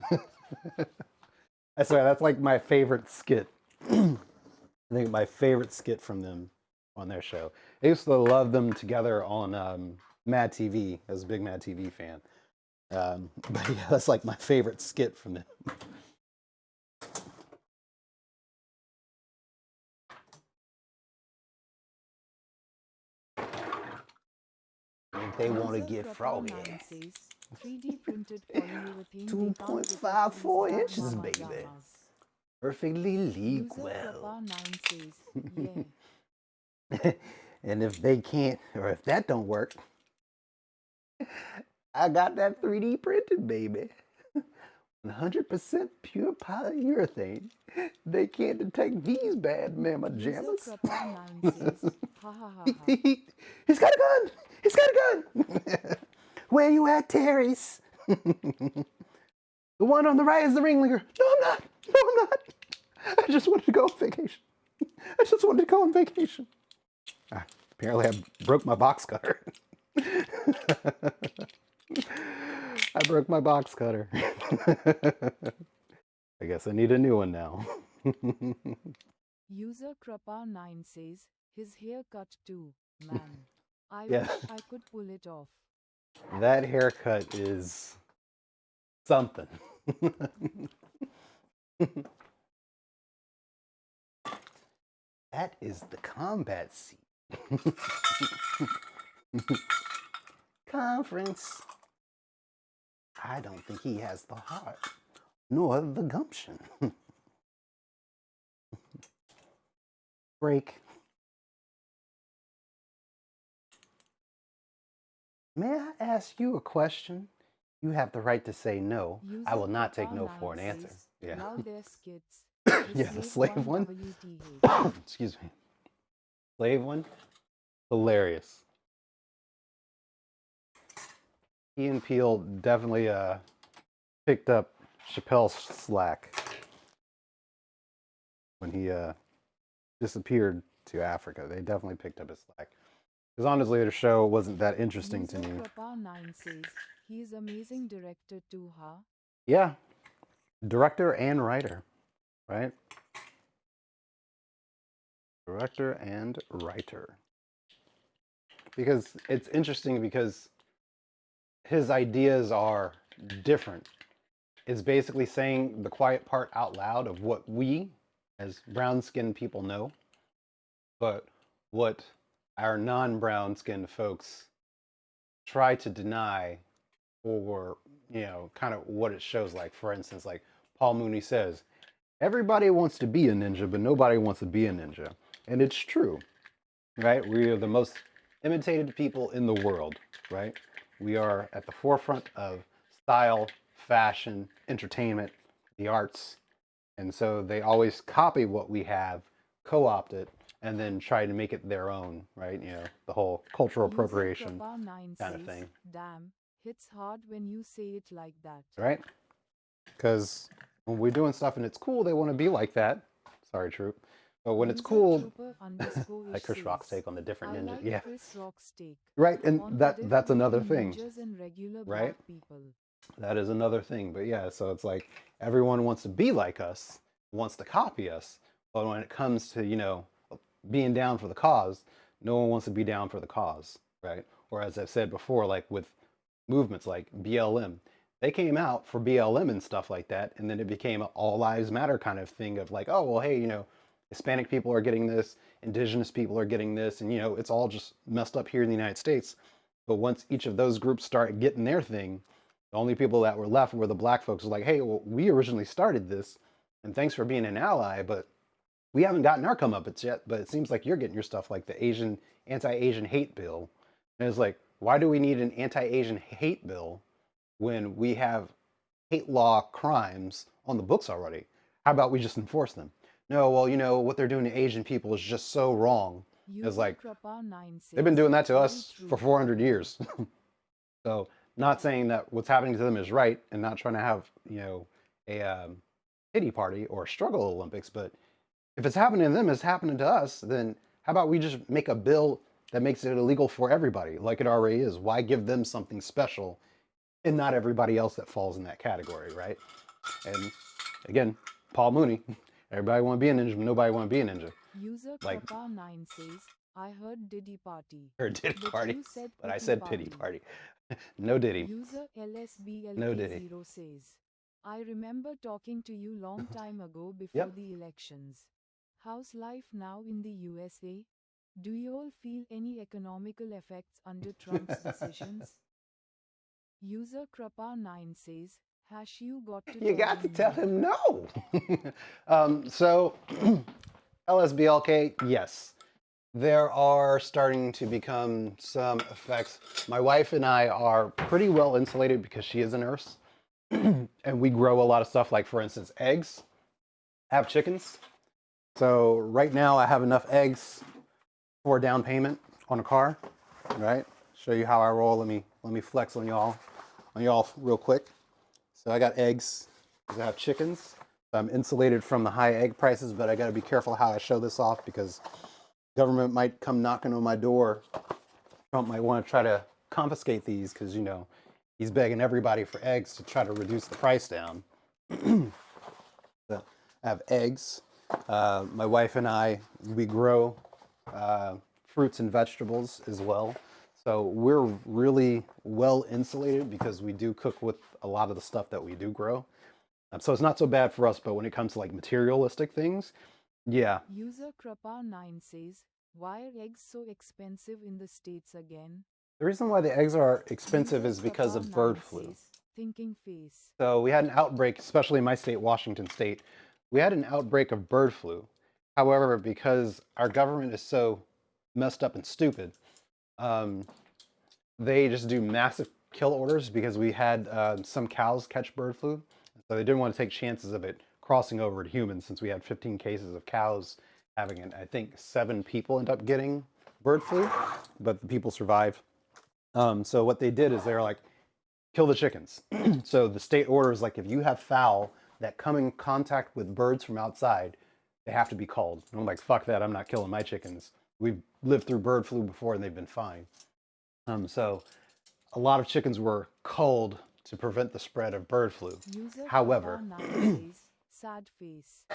A: I swear, that's like my favorite skit. I think my favorite skit from them on their show. I used to love them together on Mad TV. I was a big Mad TV fan. But yeah, that's like my favorite skit from them. They want to get froggy.
B: 3D printed polyurethane
A: 2.54 inches, baby. Perfectly
B: User
A: legal.
B: Krapa9 says, yeah.
A: And if they can't, or if that don't work, I got that 3D printed, baby. 100% pure polyurethane. They can't detect these bad mamma
B: User
A: jammas.
B: Krapa9 says, ha ha ha ha.
A: He's got a gun! He's got a gun! Where you at, Terry's? The one on the right is the ringleader. No, I'm not. No, I'm not. I just wanted to go on vacation. I just wanted to go on vacation. Apparently, I broke my box cutter. I broke my box cutter. I guess I need a new one now.
B: User Krapa9 says, his haircut too, man. I
A: Yeah.
B: wish I could pull it off.
A: That haircut is something. That is the combat seat. Conference. I don't think he has the heart, nor the gumption. Break. May I ask you a question? You have the right to say no. I will not take no for an answer. Yeah.
B: Now their skits.
A: Yeah, the slave one.
B: WTH.
A: Excuse me. Slave one? Hilarious. Ian Peel definitely picked up Chappelle's slack when he disappeared to Africa. They definitely picked up his slack. Because honestly, the show wasn't that interesting to me.
B: Krapa9 says, he's amazing director too, huh?
A: Yeah, director and writer, right? Director and writer. Because it's interesting because his ideas are different. It's basically saying the quiet part out loud of what we as brown skinned people know, but what our non brown skinned folks try to deny, or kind of what it shows. Like, for instance, like Paul Mooney says, everybody wants to be a ninja, but nobody wants to be a ninja. And it's true, right? We are the most imitated people in the world, right? We are at the forefront of style, fashion, entertainment, the arts. And so they always copy what we have, co-opt it, and then try to make it their own, right? The whole cultural appropriation kind of thing.
B: Damn, hits hard when you say it like that.
A: Right? Because when we're doing stuff and it's cool, they want to be like that. Sorry, Troop. But when it's cool, like Chris Rock's take on the different ninja.
B: Like
A: Yeah.
B: Chris Rock's take
A: Right, and
B: on
A: that's another thing.
B: Ninjas and regular
A: right?
B: black people.
A: That is another thing. But yeah, so it's like everyone wants to be like us, wants to copy us. But when it comes to, being down for the cause, no one wants to be down for the cause, right? Or as I've said before, like with movements like BLM, they came out for BLM and stuff like that, and then it became an all lives matter kind of thing of like, oh well, hey, Hispanic people are getting this, indigenous people are getting this, and it's all just messed up here in the United States. But once each of those groups started getting their thing, the only people that were left were the black folks. Like, hey, well, we originally started this, and thanks for being an ally, but we haven't gotten our comeuppance yet. But it seems like you're getting your stuff, like the anti-Asian hate bill. And it's like, why do we need an anti-Asian hate bill when we have hate law crimes on the books already? How about we just enforce them? No, well, what they're doing to Asian people is just so wrong. It's like, they've been doing that to us for 400 years. So, not saying that what's happening to them is right, and not trying to have, a pity party or struggle Olympics, but if it's happening to them, it's happening to us, then how about we just make a bill that makes it illegal for everybody, like it already is? Why give them something special and not everybody else that falls in that category, right? And again, Paul Mooney, everybody want to be a ninja, but nobody want to be a ninja.
B: User
A: Like,
B: Krapa9 says, I heard Diddy party.
A: or Diddy
B: But
A: party,
B: you said
A: but I
B: pity
A: said pity party. No Diddy.
B: User
A: No Diddy.
B: LSBLK0 says, I remember talking to you long time ago before
A: Yep.
B: the elections. How's life now in the USA? Do you all feel any economical effects under Trump's decisions? User Krapa9 says, Has you got to
A: You
B: tell
A: got to
B: him
A: tell
B: no?
A: him no. So LSBLK, yes. There are starting to become some effects. My wife and I are pretty well insulated because she is a nurse. And we grow a lot of stuff like, for instance, eggs. I have chickens. So right now I have enough eggs for a down payment on a car, right? Show you how I roll. Let me flex on y'all real quick. So I got eggs, 'cause I have chickens. I'm insulated from the high egg prices, but I got to be careful how I show this off because government might come knocking on my door. Trump might want to try to confiscate these because, he's begging everybody for eggs to try to reduce the price down. So I have eggs. My wife and I, we grow fruits and vegetables as well. So we're really well insulated because we do cook with a lot of the stuff that we do grow. So it's not so bad for us, but when it comes to like materialistic things, yeah.
B: User Krapa9 says, why are eggs so expensive in the States again?
A: The reason why the eggs are expensive
B: User
A: is because of bird
B: Krapa9
A: flu.
B: says, thinking face.
A: So we had an outbreak, especially in my state, Washington State. We had an outbreak of bird flu. However, because our government is so messed up and stupid, um, they just do massive kill orders because we had some cows catch bird flu. So they didn't want to take chances of it crossing over to humans since we had 15 cases of cows having it. I think 7 people end up getting bird flu, but the people survive. So what they did is they were like, kill the chickens. So the state order is like, if you have fowl that come in contact with birds from outside, they have to be culled. And I'm like, fuck that, I'm not killing my chickens. We've lived through bird flu before and they've been fine. So a lot of chickens were culled to prevent the spread of bird flu.
B: User
A: However,
B: Krapa9 says, sad face.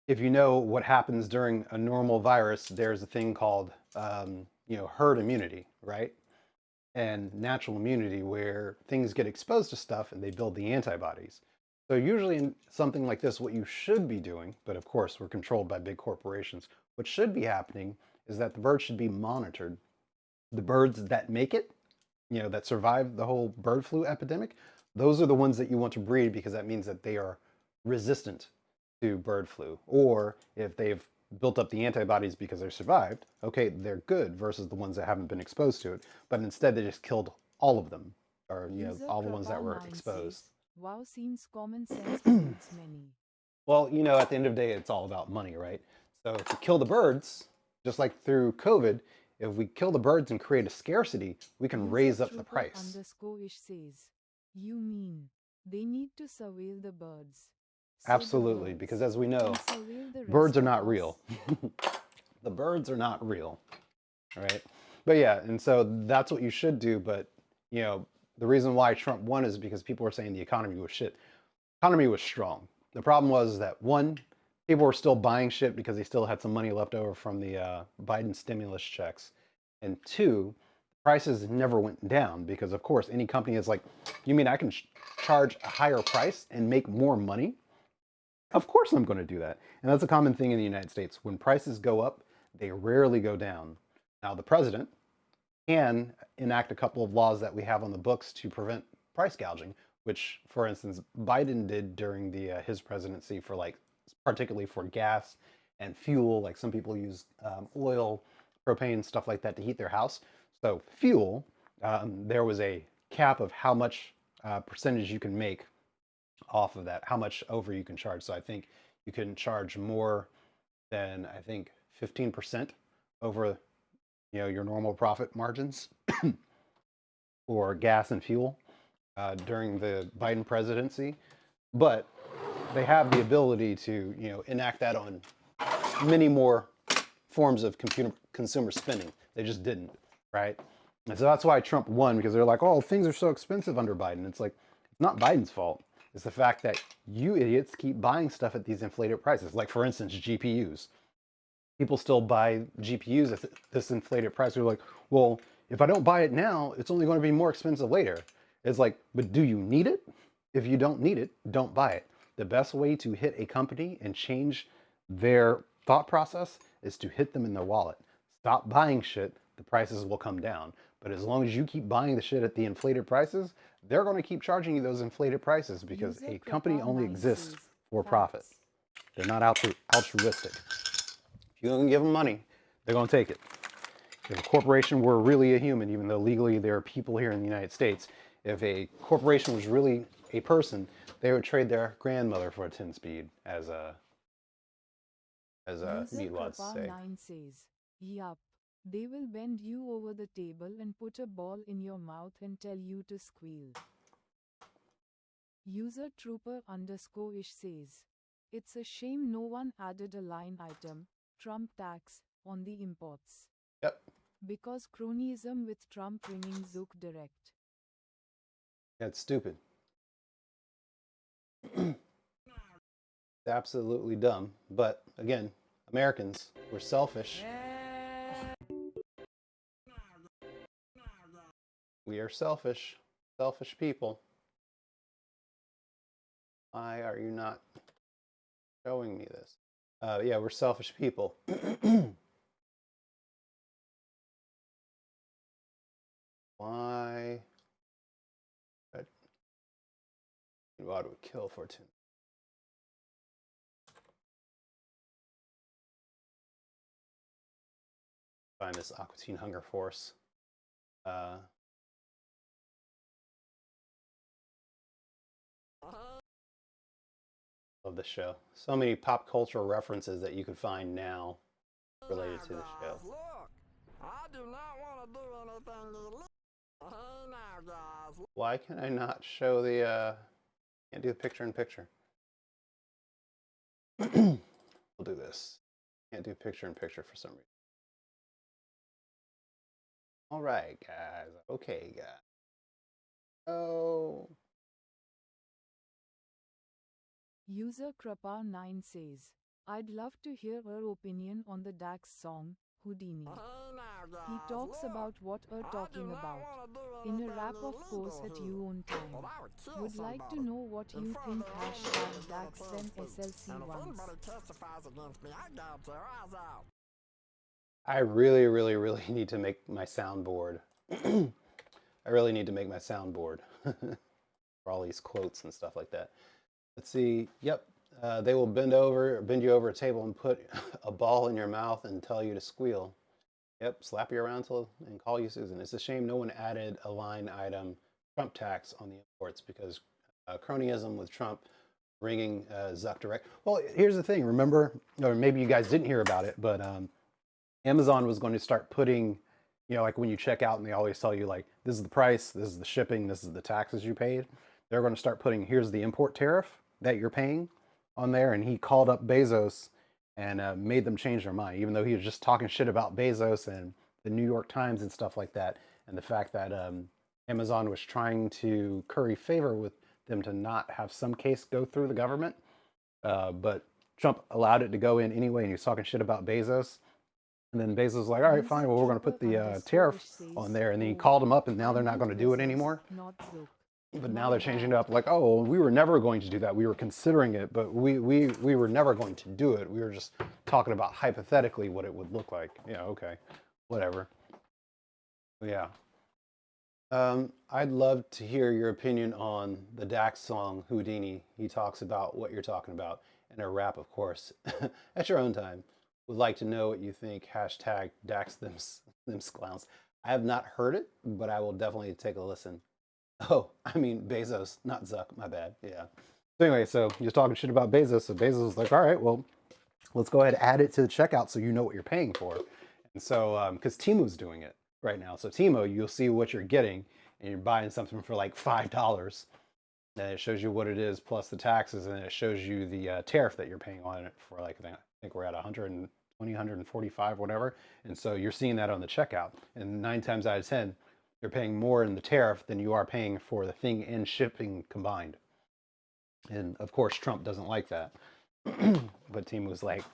A: if you know what happens during a normal virus, there's a thing called, herd immunity, right? And natural immunity where things get exposed to stuff and they build the antibodies. So usually in something like this, what you should be doing, but of course we're controlled by big corporations, what should be happening is that the birds should be monitored. The birds that make it, that survive the whole bird flu epidemic, those are the ones that you want to breed because that means that they are resistant to bird flu. Or if they've built up the antibodies because they survived, okay, they're good versus the ones that haven't been exposed to it. But instead, they just killed all of them, or
B: User
A: all the ones that were
B: Krapa9
A: exposed.
B: says, wow, seems common sense beats many.
A: Well, at the end of the day, it's all about money, right? So if we kill the birds, just like through COVID, if we kill the birds and create a scarcity, we can
B: User
A: raise up the
B: Trooper
A: price.
B: _ish says, you mean they need to surveil the birds? So the
A: Absolutely,
B: birds
A: because as we know,
B: can surveil the rest
A: birds are
B: of
A: not
B: us.
A: real. The birds are not real, right? But yeah, and so that's what you should do. But the reason why Trump won is because people were saying the economy was shit. Economy was strong. The problem was that one, people were still buying shit because they still had some money left over from the Biden stimulus checks, and two, prices never went down because of course any company is like, you mean I can charge a higher price and make more money? Of course I'm going to do that. And that's a common thing in the United States. When prices go up, they rarely go down. Now, the president can enact a couple of laws that we have on the books to prevent price gouging, which, for instance, Biden did during his presidency for particularly for gas and fuel. Like some people use oil, propane, stuff like that to heat their house. So fuel, there was a cap of how much percentage you can make off of that, how much over you can charge. So I think you can charge more than 15% over your normal profit margins for gas and fuel during the Biden presidency. But they have the ability to enact that on many more forms of consumer spending. They just didn't, right? And so that's why Trump won, because they're like, oh, things are so expensive under Biden. It's like, it's not Biden's fault. It's the fact that you idiots keep buying stuff at these inflated prices. Like, for instance, GPUs. People still buy GPUs at this inflated price. They're like, well, if I don't buy it now, it's only going to be more expensive later. It's like, but do you need it? If you don't need it, don't buy it. The best way to hit a company and change their thought process is to hit them in their wallet. Stop buying shit, the prices will come down. But as long as you keep buying the shit at the inflated prices, they're going to keep charging you those inflated prices because
B: User
A: a company
B: Krapa
A: only
B: 9
A: exists
B: says,
A: for profit.
B: facts.
A: They're not altruistic. If you don't give them money, they're going to take it. If a corporation were really a human, even though legally there are people here in the United States, if a corporation was really a person, they would trade their grandmother for a 10-speed, as
B: User
A: Meatwads
B: Krapa
A: say.
B: 9 says, yup. They will bend you over the table and put a ball in your mouth and tell you to squeal. User Trooper_ish says, it's a shame no one added a line item, Trump tax, on the imports.
A: Yep.
B: Because cronyism with Trump ringing Zook direct.
A: That's stupid. It's absolutely dumb. But again, Americans, we're selfish. We are selfish. Selfish people. Why are you not showing me this? Yeah, we're selfish people. Why? Why do we kill for 10? Find this Aqua Teen Hunger Force. Love the show. So many pop cultural references that you could find now related to the show.
E: Look, I do not want to do anything illegal. Hey now, guys.
A: Why can I not show the, can't do the picture-in-picture? We'll do this. Can't do picture-in-picture for some reason. All right, guys. Okay, guys. Oh.
B: User Krapa 9 says, I'd love to hear her opinion on the Dax song, Houdini.
E: Hey now, guys.
B: He talks
E: Look,
B: about what
E: I
B: talking
E: do not
B: about.
E: wanna do
B: In a
E: anything
B: rap, of course,
E: illegal
B: at
E: here,
B: you own
E: but
B: time.
E: I would kill
B: Would like to
E: somebody
B: know what
E: in
B: you
E: front
B: think
E: of their own
B: hashtag
E: family
B: Dax
E: to
B: then
E: prove it.
B: SLC
E: And if
B: once.
E: anybody testifies against me, I gouge their eyes out.
A: I really, really, really need to make my soundboard. I really need to make my soundboard for all these quotes and stuff like that. Let's see. Yep. They will bend you over a table and put a ball in your mouth and tell you to squeal. Yep. Slap you around and call you Susan. It's a shame no one added a line item, Trump tax, on the imports because cronyism with Trump ringing Zuck direct. Well, here's the thing. Remember, or maybe you guys didn't hear about it, but Amazon was going to start putting, like when you check out and they always tell you like, this is the price, this is the shipping, this is the taxes you paid. They're going to start putting, here's the import tariff that you're paying on there. And he called up Bezos and made them change their mind, even though he was just talking shit about Bezos and the New York Times and stuff like that. And the fact that Amazon was trying to curry favor with them to not have some case go through the government. But Trump allowed it to go in anyway. And he was talking shit about Bezos. And then Bezos was like, all right, fine, well, we're going to put the tariff on there. And then he called them up, and now they're not going to do it anymore. But now they're changing it up like, oh, we were never going to do that. We were considering it, but we were never going to do it. We were just talking about hypothetically what it would look like. Yeah, okay, whatever. Yeah. I'd love to hear your opinion on the Dax song, Houdini. He talks about what you're talking about in a rap, of course, at your own time. Would like to know what you think. Hashtag Dax them clowns. I have not heard it, but I will definitely take a listen. Oh, I mean Bezos, not Zuck. My bad. Yeah. So anyway, so you're talking shit about Bezos. So Bezos was like, all right, well, let's go ahead and add it to the checkout so you know what you're paying for. And so, because Temu's doing it right now. So Temu, you'll see what you're getting, and you're buying something for like $5. Then it shows you what it is plus the taxes, and it shows you the tariff that you're paying on it for like, I think we're at 120, 145, whatever. And so you're seeing that on the checkout. And 9 times out of 10, you're paying more in the tariff than you are paying for the thing and shipping combined. And of course, Trump doesn't like that. But Team was like,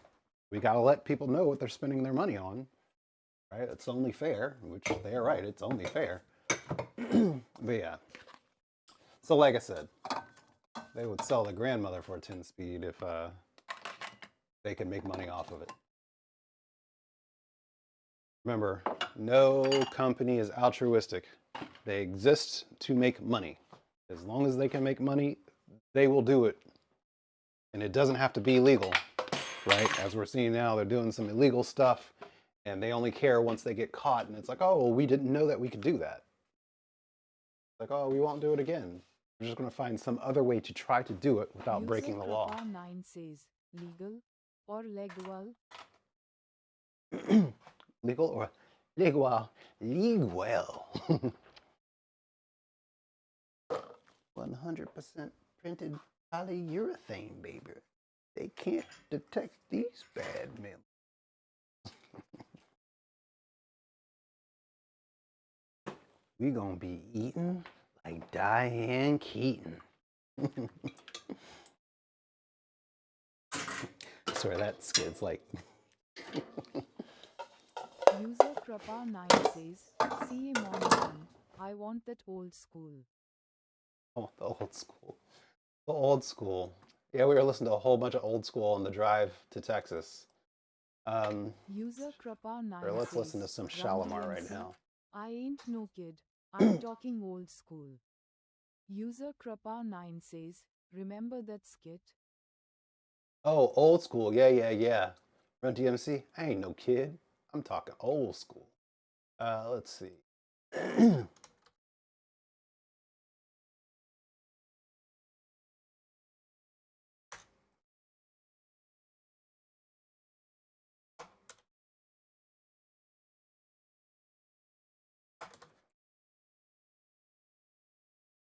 A: we got to let people know what they're spending their money on, right? It's only fair, which they are right. It's only fair. But yeah. So like I said, they would sell the grandmother for a 10-speed if they could make money off of it. Remember, no company is altruistic. They exist to make money. As long as they can make money, they will do it. And it doesn't have to be legal, right? As we're seeing now, they're doing some illegal stuff and they only care once they get caught. And it's like, oh, well, we didn't know that we could do that. Like, oh, we won't do it again. We're just going to find some other way to try to do it without breaking the law.
B: User 9 says, legal or legal?
A: Legal or legal? Legal. 100% printed polyurethane, baby. They can't detect these bad men. We gonna be eating like Diane Keaton. Sorry, that skid's like.
B: User Krapa 9 says, CA Monson, I want that old school.
A: Oh, the old school. The old school. Yeah, we were listening to a whole bunch of old school on the drive to Texas.
B: User Krapa 9
A: Or let's
B: says,
A: listen to some
B: Run
A: Shalimar right
B: DMC,
A: now.
B: I ain't no kid. I'm talking old school. User Krapa 9 says, remember that skit?
A: Oh, old school. Yeah, yeah, yeah. Run DMC. I ain't no kid. I'm talking old school. Let's see.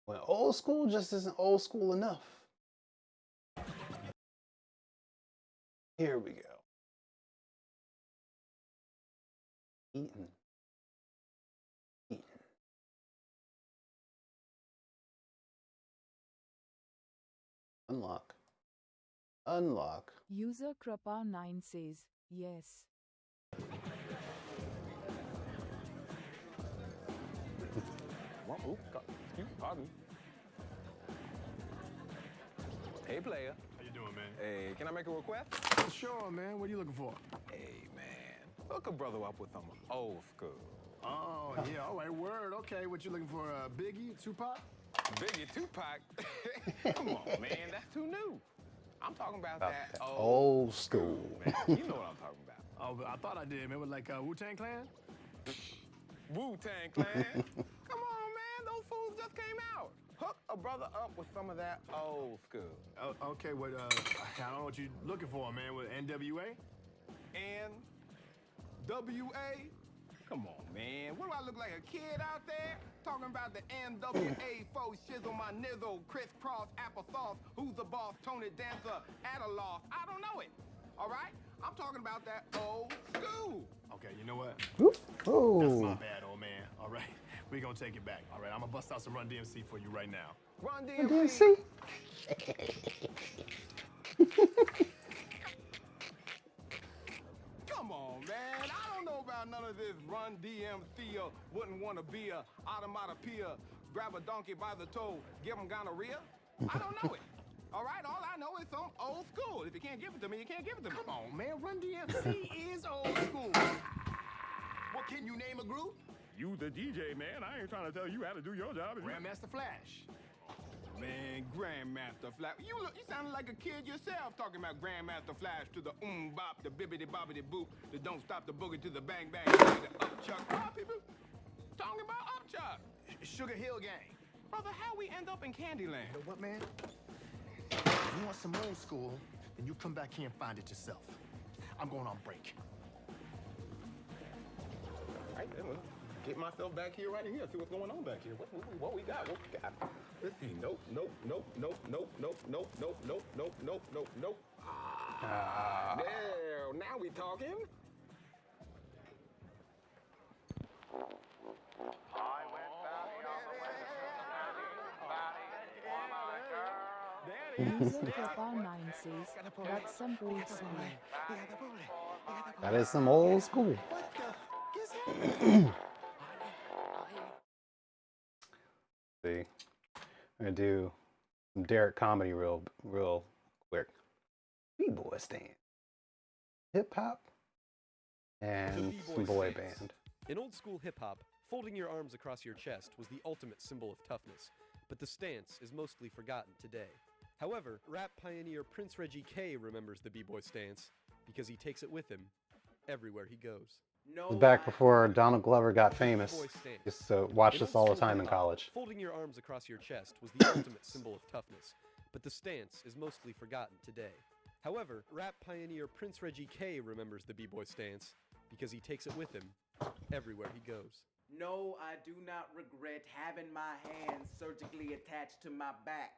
A: When old school just isn't old school enough. Here we go. Eaton. Eaton. Unlock. Unlock.
B: User Krapa 9 says, yes.
F: Pardon. Hey, player.
G: How you doing, man?
F: Hey, can I make a request?
G: Sure, man. What are you looking for?
F: Hey, man. Hook a brother up with some old school.
G: Oh, yeah. All right. Word. Okay. What you looking for? Biggie, Tupac?
F: Biggie Tupac? Come on, man. That's too new. I'm talking about that
A: old school.
F: Man. You know what I'm talking about.
G: Oh, but I thought I did, man. With like Wu-Tang Clan?
F: Wu-Tang Clan. Come on, man. Those fools just came out. Hook a brother up with some of that old school.
G: Okay. What? I don't know what you're looking for, man. With NWA?
F: NWA? Come on, man. What do I look like, a kid out there? Talking about the NWA, faux shizzle, my nizzle, crisscross, applesauce, who's the boss, Tony Dancer, at a loss. I don't know it, all right? I'm talking about that old school.
G: Okay, you know what?
A: Oh.
G: That's my bad, old man. All right, we're gonna take it back. All right, I'm gonna bust out some Run DMC for you right now.
F: Run
A: DMC.
F: Come on, man. I don't know about none of this Run DMC or wouldn't want to be a automatopoeia, grab a donkey by the toe, give him gonorrhea. I don't know it. All right, all I know is some old school. If you can't give it to me, you can't give it to me.
G: Come on, man. Run DMC is old school. What, can you name a group?
H: You the DJ, man. I ain't trying to tell you how to do your job.
G: Grandmaster Flash.
F: Man, Grandmaster Flash. You sounded like a kid yourself talking about Grandmaster Flash to the bop, the bibbity bobbity boop, the don't stop the boogie to the bang bang, the upchuck. Why people talking about upchuck?
G: Sugar Hill Gang.
F: Brother, how we end up in Candyland?
G: You know what, man? If you want some old school, then you come back here and find it yourself. I'm going on break.
F: All right, then, get myself back here right here. See what's going on back here. What we got? What we got? Let's see. Nope. There. Now we talking.
B: User Krapa 9 says, that's some old school.
A: That is some old school.
G: What the f is happening?
A: See, I'm gonna do some Derek comedy real quick. B-boy stand, hip hop, and some boy band.
I: In old school hip hop, folding your arms across your chest was the ultimate symbol of toughness. but the stance is mostly forgotten today. However, rap pioneer Prince Reggie K remembers the b-boy stance because he takes it with him everywhere he goes.
A: It was back before Donald Glover got famous.
I: B-boy stance.
A: Used to watch
I: In
A: this
I: old
A: all the
I: school
A: time in
I: hip-hop,
A: college.
I: Folding your arms across your chest was the ultimate symbol of toughness, but the stance is mostly forgotten today. However, rap pioneer Prince Reggie K remembers the b-boy stance because he takes it with him everywhere he goes.
J: No, I do not regret having my hands surgically attached to my back.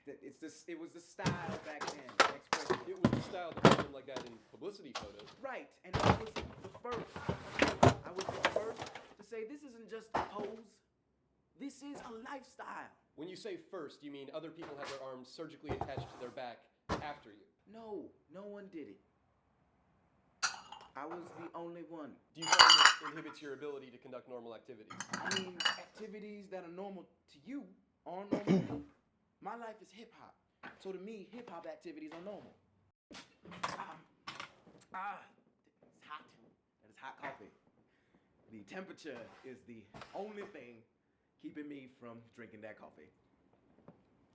J: It was the style back then. Expression.
I: It was the style that made him like that in publicity photos.
J: Right, and I was the first. I was the first to say this isn't just a pose. This is a lifestyle.
I: When you say first, you mean other people had their arms surgically attached to their back after you.
J: No, no one did it. I was the only one.
I: Do you find this inhibits your ability to conduct normal activities?
J: I mean, activities that are normal to you aren't normal to me. My life is hip hop. So to me, hip hop activities are normal. It's hot. That is hot coffee. The temperature is the only thing keeping me from drinking that coffee.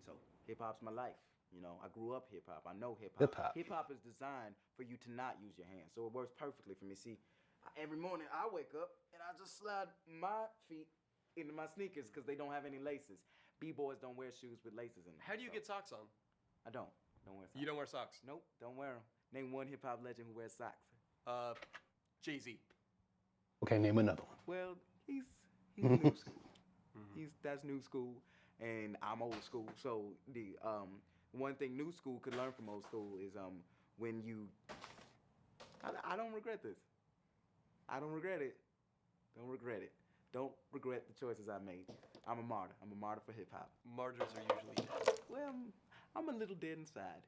J: So hip hop's my life. You know, I grew up hip hop. I know hip hop.
A: Hip-hop.
J: Hip hop is designed for you to not use your hands. So it works perfectly for me. See, every morning I wake up and I just slide my feet into my sneakers because they don't have any laces. B-boys don't wear shoes with laces in them.
I: How do you get socks on?
J: I don't. Don't wear socks.
I: You don't wear socks?
J: Nope, don't wear them. Name one hip hop legend who wears socks.
I: Jay-Z.
A: Okay, name another one.
J: Well, he's new school. That's new school, and I'm old school. So the one thing new school could learn from old school is when you. I don't regret this. I don't regret it. Don't regret it. Don't regret the choices I made. I'm a martyr. I'm a martyr for hip hop.
I: Martyrs are usually dead.
J: Well, I'm a little dead inside.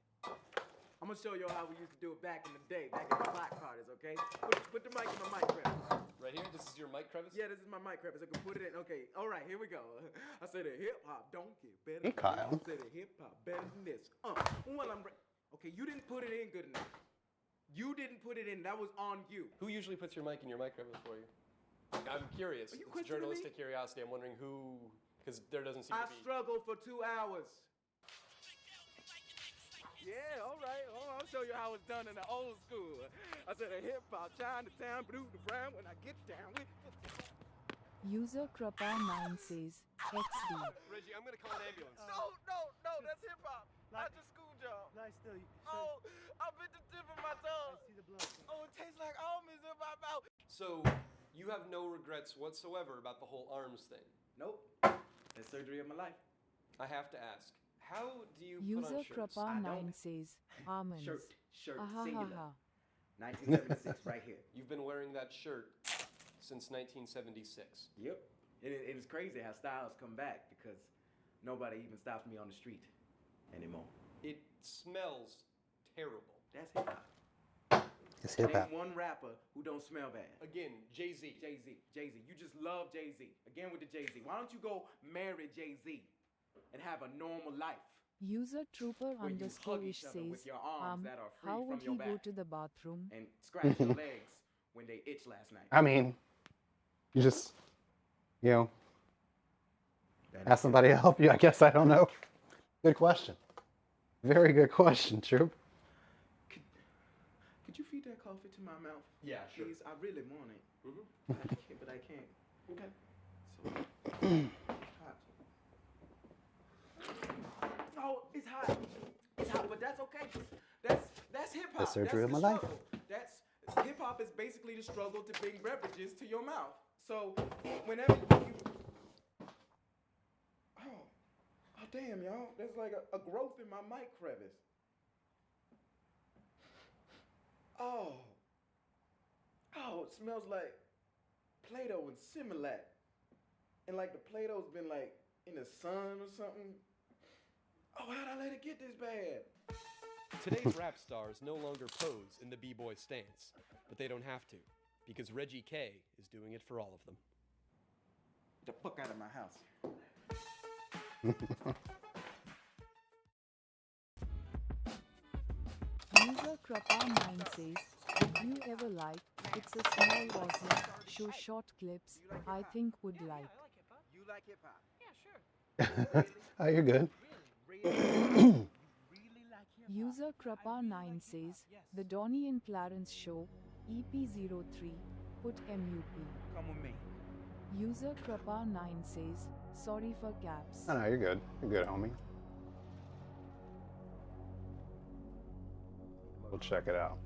J: I'm gonna show y'all how we used to do it back in the day, back in the block parties, okay? Put the mic in my mic crevice.
I: Right here? This is your mic crevice?
J: Yeah, this is my mic crevice. I can put it in. Okay, all right, here we go. I said the hip hop don't get better.
A: Hey,
J: than
A: Kyle.
J: this. I said the hip hop better than this. Okay, you didn't put it in good enough. You didn't put it in. That was on you.
I: Who usually puts your mic in your mic crevice for you? I'm curious.
J: Are you
I: It's
J: questioning me?
I: journalistic curiosity. I'm wondering who, because there doesn't seem
J: I
I: to be.
J: struggled for 2 hours. Yeah, all right. Hold on, I'll show you how it's done in the old school. I said a hip hop, Chinatown, blue to brown. When I get down with
B: User Krapa9 says, XD.
I: Reggie, I'm gonna call an ambulance.
J: No, that's hip hop. Not just school job. Oh, I bit the tip of my tongue. I see the blood. Oh, it tastes like almonds in my mouth.
I: So, you have no regrets whatsoever about the whole arms thing?
J: Nope. That's surgery of my life.
I: I have to ask, how do you put
B: User
I: on shirts?
B: Krapa9 says, almonds.
J: Shirt,
B: Ahahaha.
J: singular. 1976, right here.
I: You've been wearing that shirt since 1976.
J: Yep. It is crazy how styles come back because nobody even stops me on the street anymore.
I: It smells terrible.
J: That's hip hop.
A: It's hip hop.
J: Name one rapper who don't smell bad.
I: Again, Jay-Z.
J: Jay-Z. You just love Jay-Z. Again with the Jay-Z. Why don't you go marry Jay-Z and have a normal life?
B: User Trooper
J: Where you hug
B: _ish
J: each other
B: says,
J: with your arms that are free
B: how
J: from
B: would
J: your
B: he go
J: back.
B: to the bathroom?
J: And scratch your legs when they itch last night.
A: I mean, you just, ask somebody to help you. I guess I don't know. Good question. Very good question, Troop.
J: Could you feed that coffee to my mouth?
I: Yeah, sure.
J: Please, I really want it.
I: Mm-hmm.
J: But I can't. Okay. So, it's hot. Oh, it's hot. It's hot, but that's okay. That's hip hop.
A: The surgery
J: That's
A: of
J: the
A: my life.
J: struggle. That's hip hop is basically the struggle to bring beverages to your mouth. So whenever you oh damn, y'all, there's like a growth in my mic crevice. Oh, it smells like Play-Doh and Similac. And like the Play-Doh's been like in the sun or something. Oh, how'd I let it get this bad?
I: Today's rap stars no longer pose in the b-boy stance, but they don't have to, because Reggie K is doing it for all of them.
J: Get the fuck out of my house.
B: User Krapa9 says, would you ever like, it's a small Aussie, show short clips, I think would like.
J: You like hip hop?
C: Yeah, sure.
A: Oh, you're good.
B: User Krapa9 says, The Donnie and Clarence Show, EP03, put MUP.
J: Come with me.
B: User Krapa9 says, Sorry for caps.
A: Oh, no, you're good. You're good, homie. We'll check it out.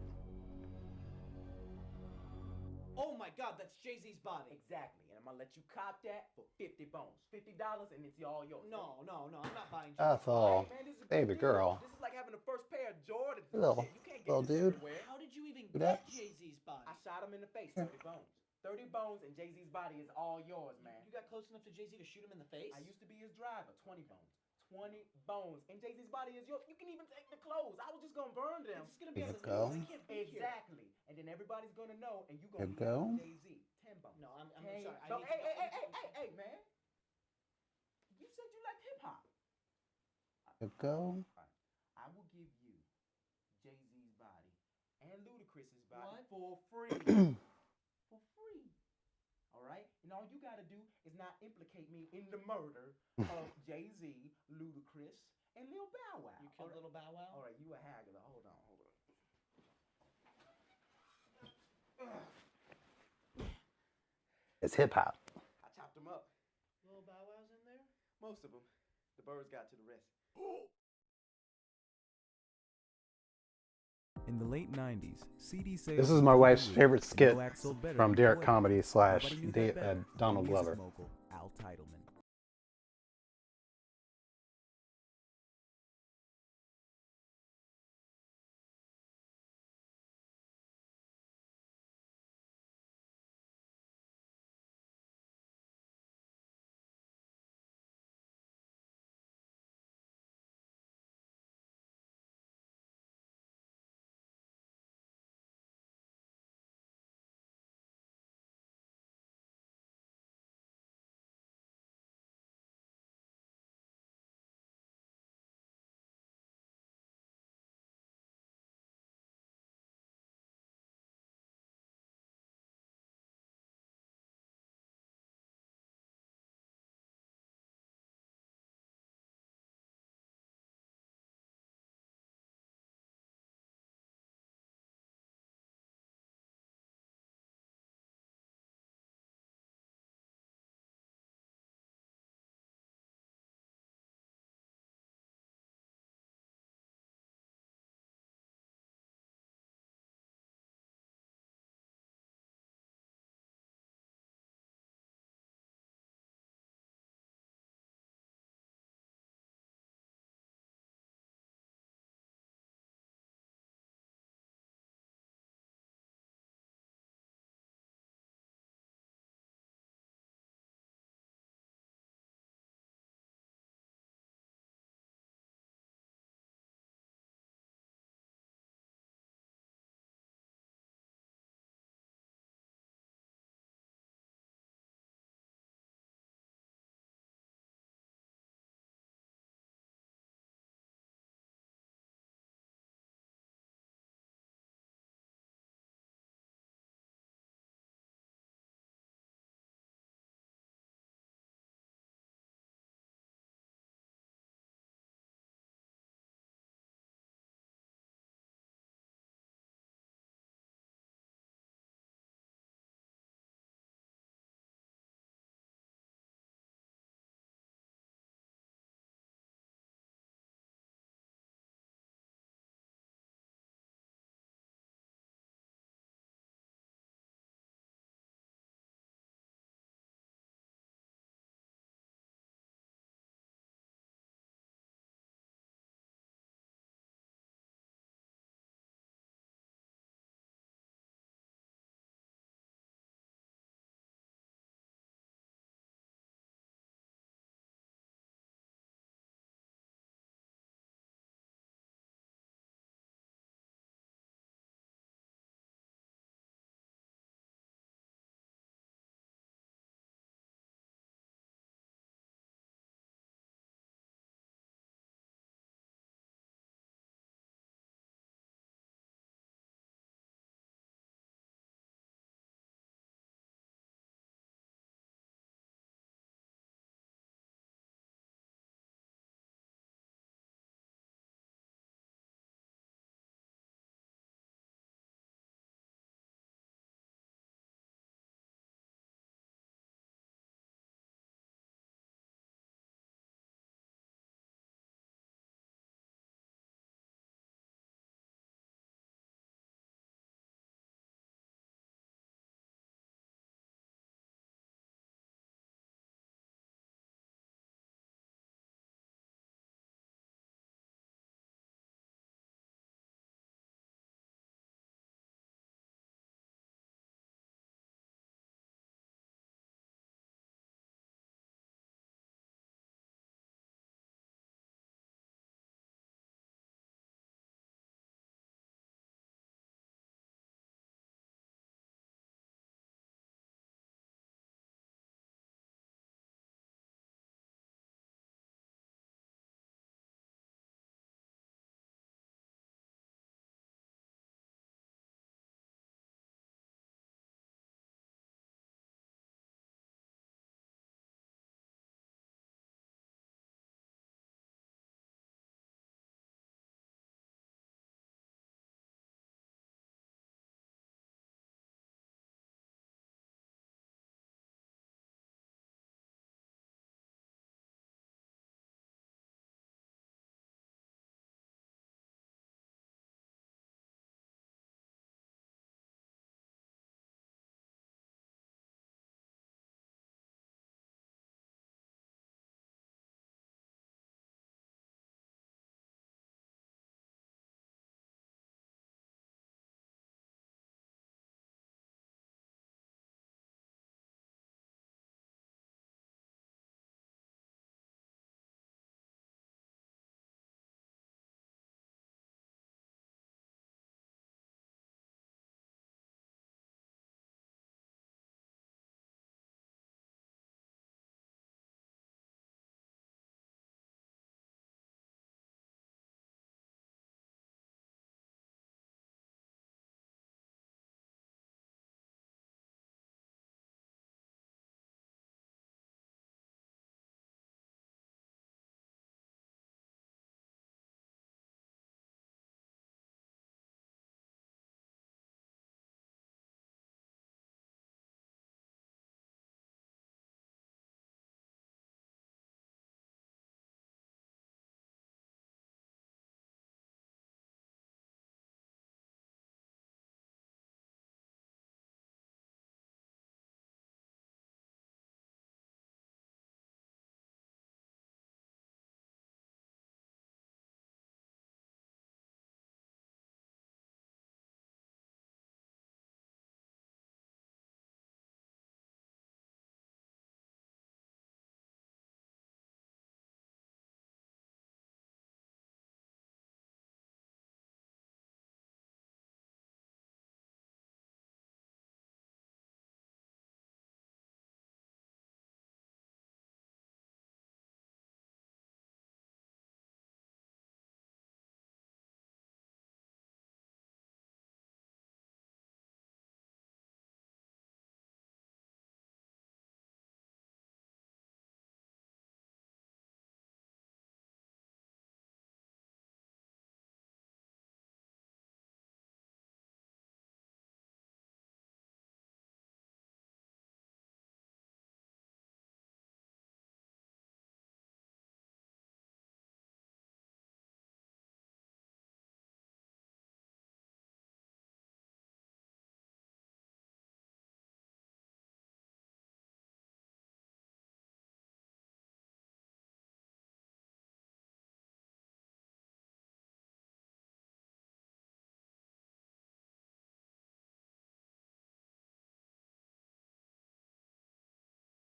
K: Oh my god, that's Jay-Z's body.
J: Exactly. And I'm gonna let you cop that for 50 bones. $50 and it's all yours.
K: No, I'm not buying Jay-Z's
A: That's all.
J: Man, this is a
A: Baby
J: good deal.
A: girl.
J: This is like having the first pair of Jordans. and
A: Little-
J: shit. You can't get
A: little
J: this
A: dude.
J: everywhere.
K: How did you even
A: Do that?
K: get Jay-Z's body?
J: I shot him in the face. 30 bones. 30 bones and Jay-Z's body is all yours, man.
K: You got close enough to Jay-Z to shoot him in the face?
J: I used to be his driver. 20 bones. 20 bones. And Jay-Z's body is yours. You can even take the clothes. I was just gonna burn them.
K: It's gonna be on
A: There
K: his
A: you go.
K: news. I can't be here.
J: Exactly. And then everybody's gonna know, and you
A: There
J: gonna
A: you
J: be out
A: go.
J: with Jay-Z. 10 bones.
K: No, I'm
J: 10
K: sorry. I
J: bones.
K: need to
J: Hey, man. You said you liked hip hop.
A: There you go.
J: I will give you Jay-Z's body and Ludacris's body
K: What?
J: for free. For free. All right? And all you got to do is not implicate me in the murder of Jay-Z, Ludacris, and Lil Bow Wow.
K: You killed Little Bow Wow?
J: All right, you a haggler. Hold on.
A: It's hip hop.
J: I chopped them up.
K: Little Bow Wow's in there?
J: Most of them. The birds got to the rest.
L: In the late 90s, CD sales
A: This is my wife's favorite skit
L: Axl better
A: from
L: than
A: Derek
L: Ford.
A: Comedy /
L: Nobody knew that better
A: Donald
L: than music
A: Glover.
L: mogul Al Titleman.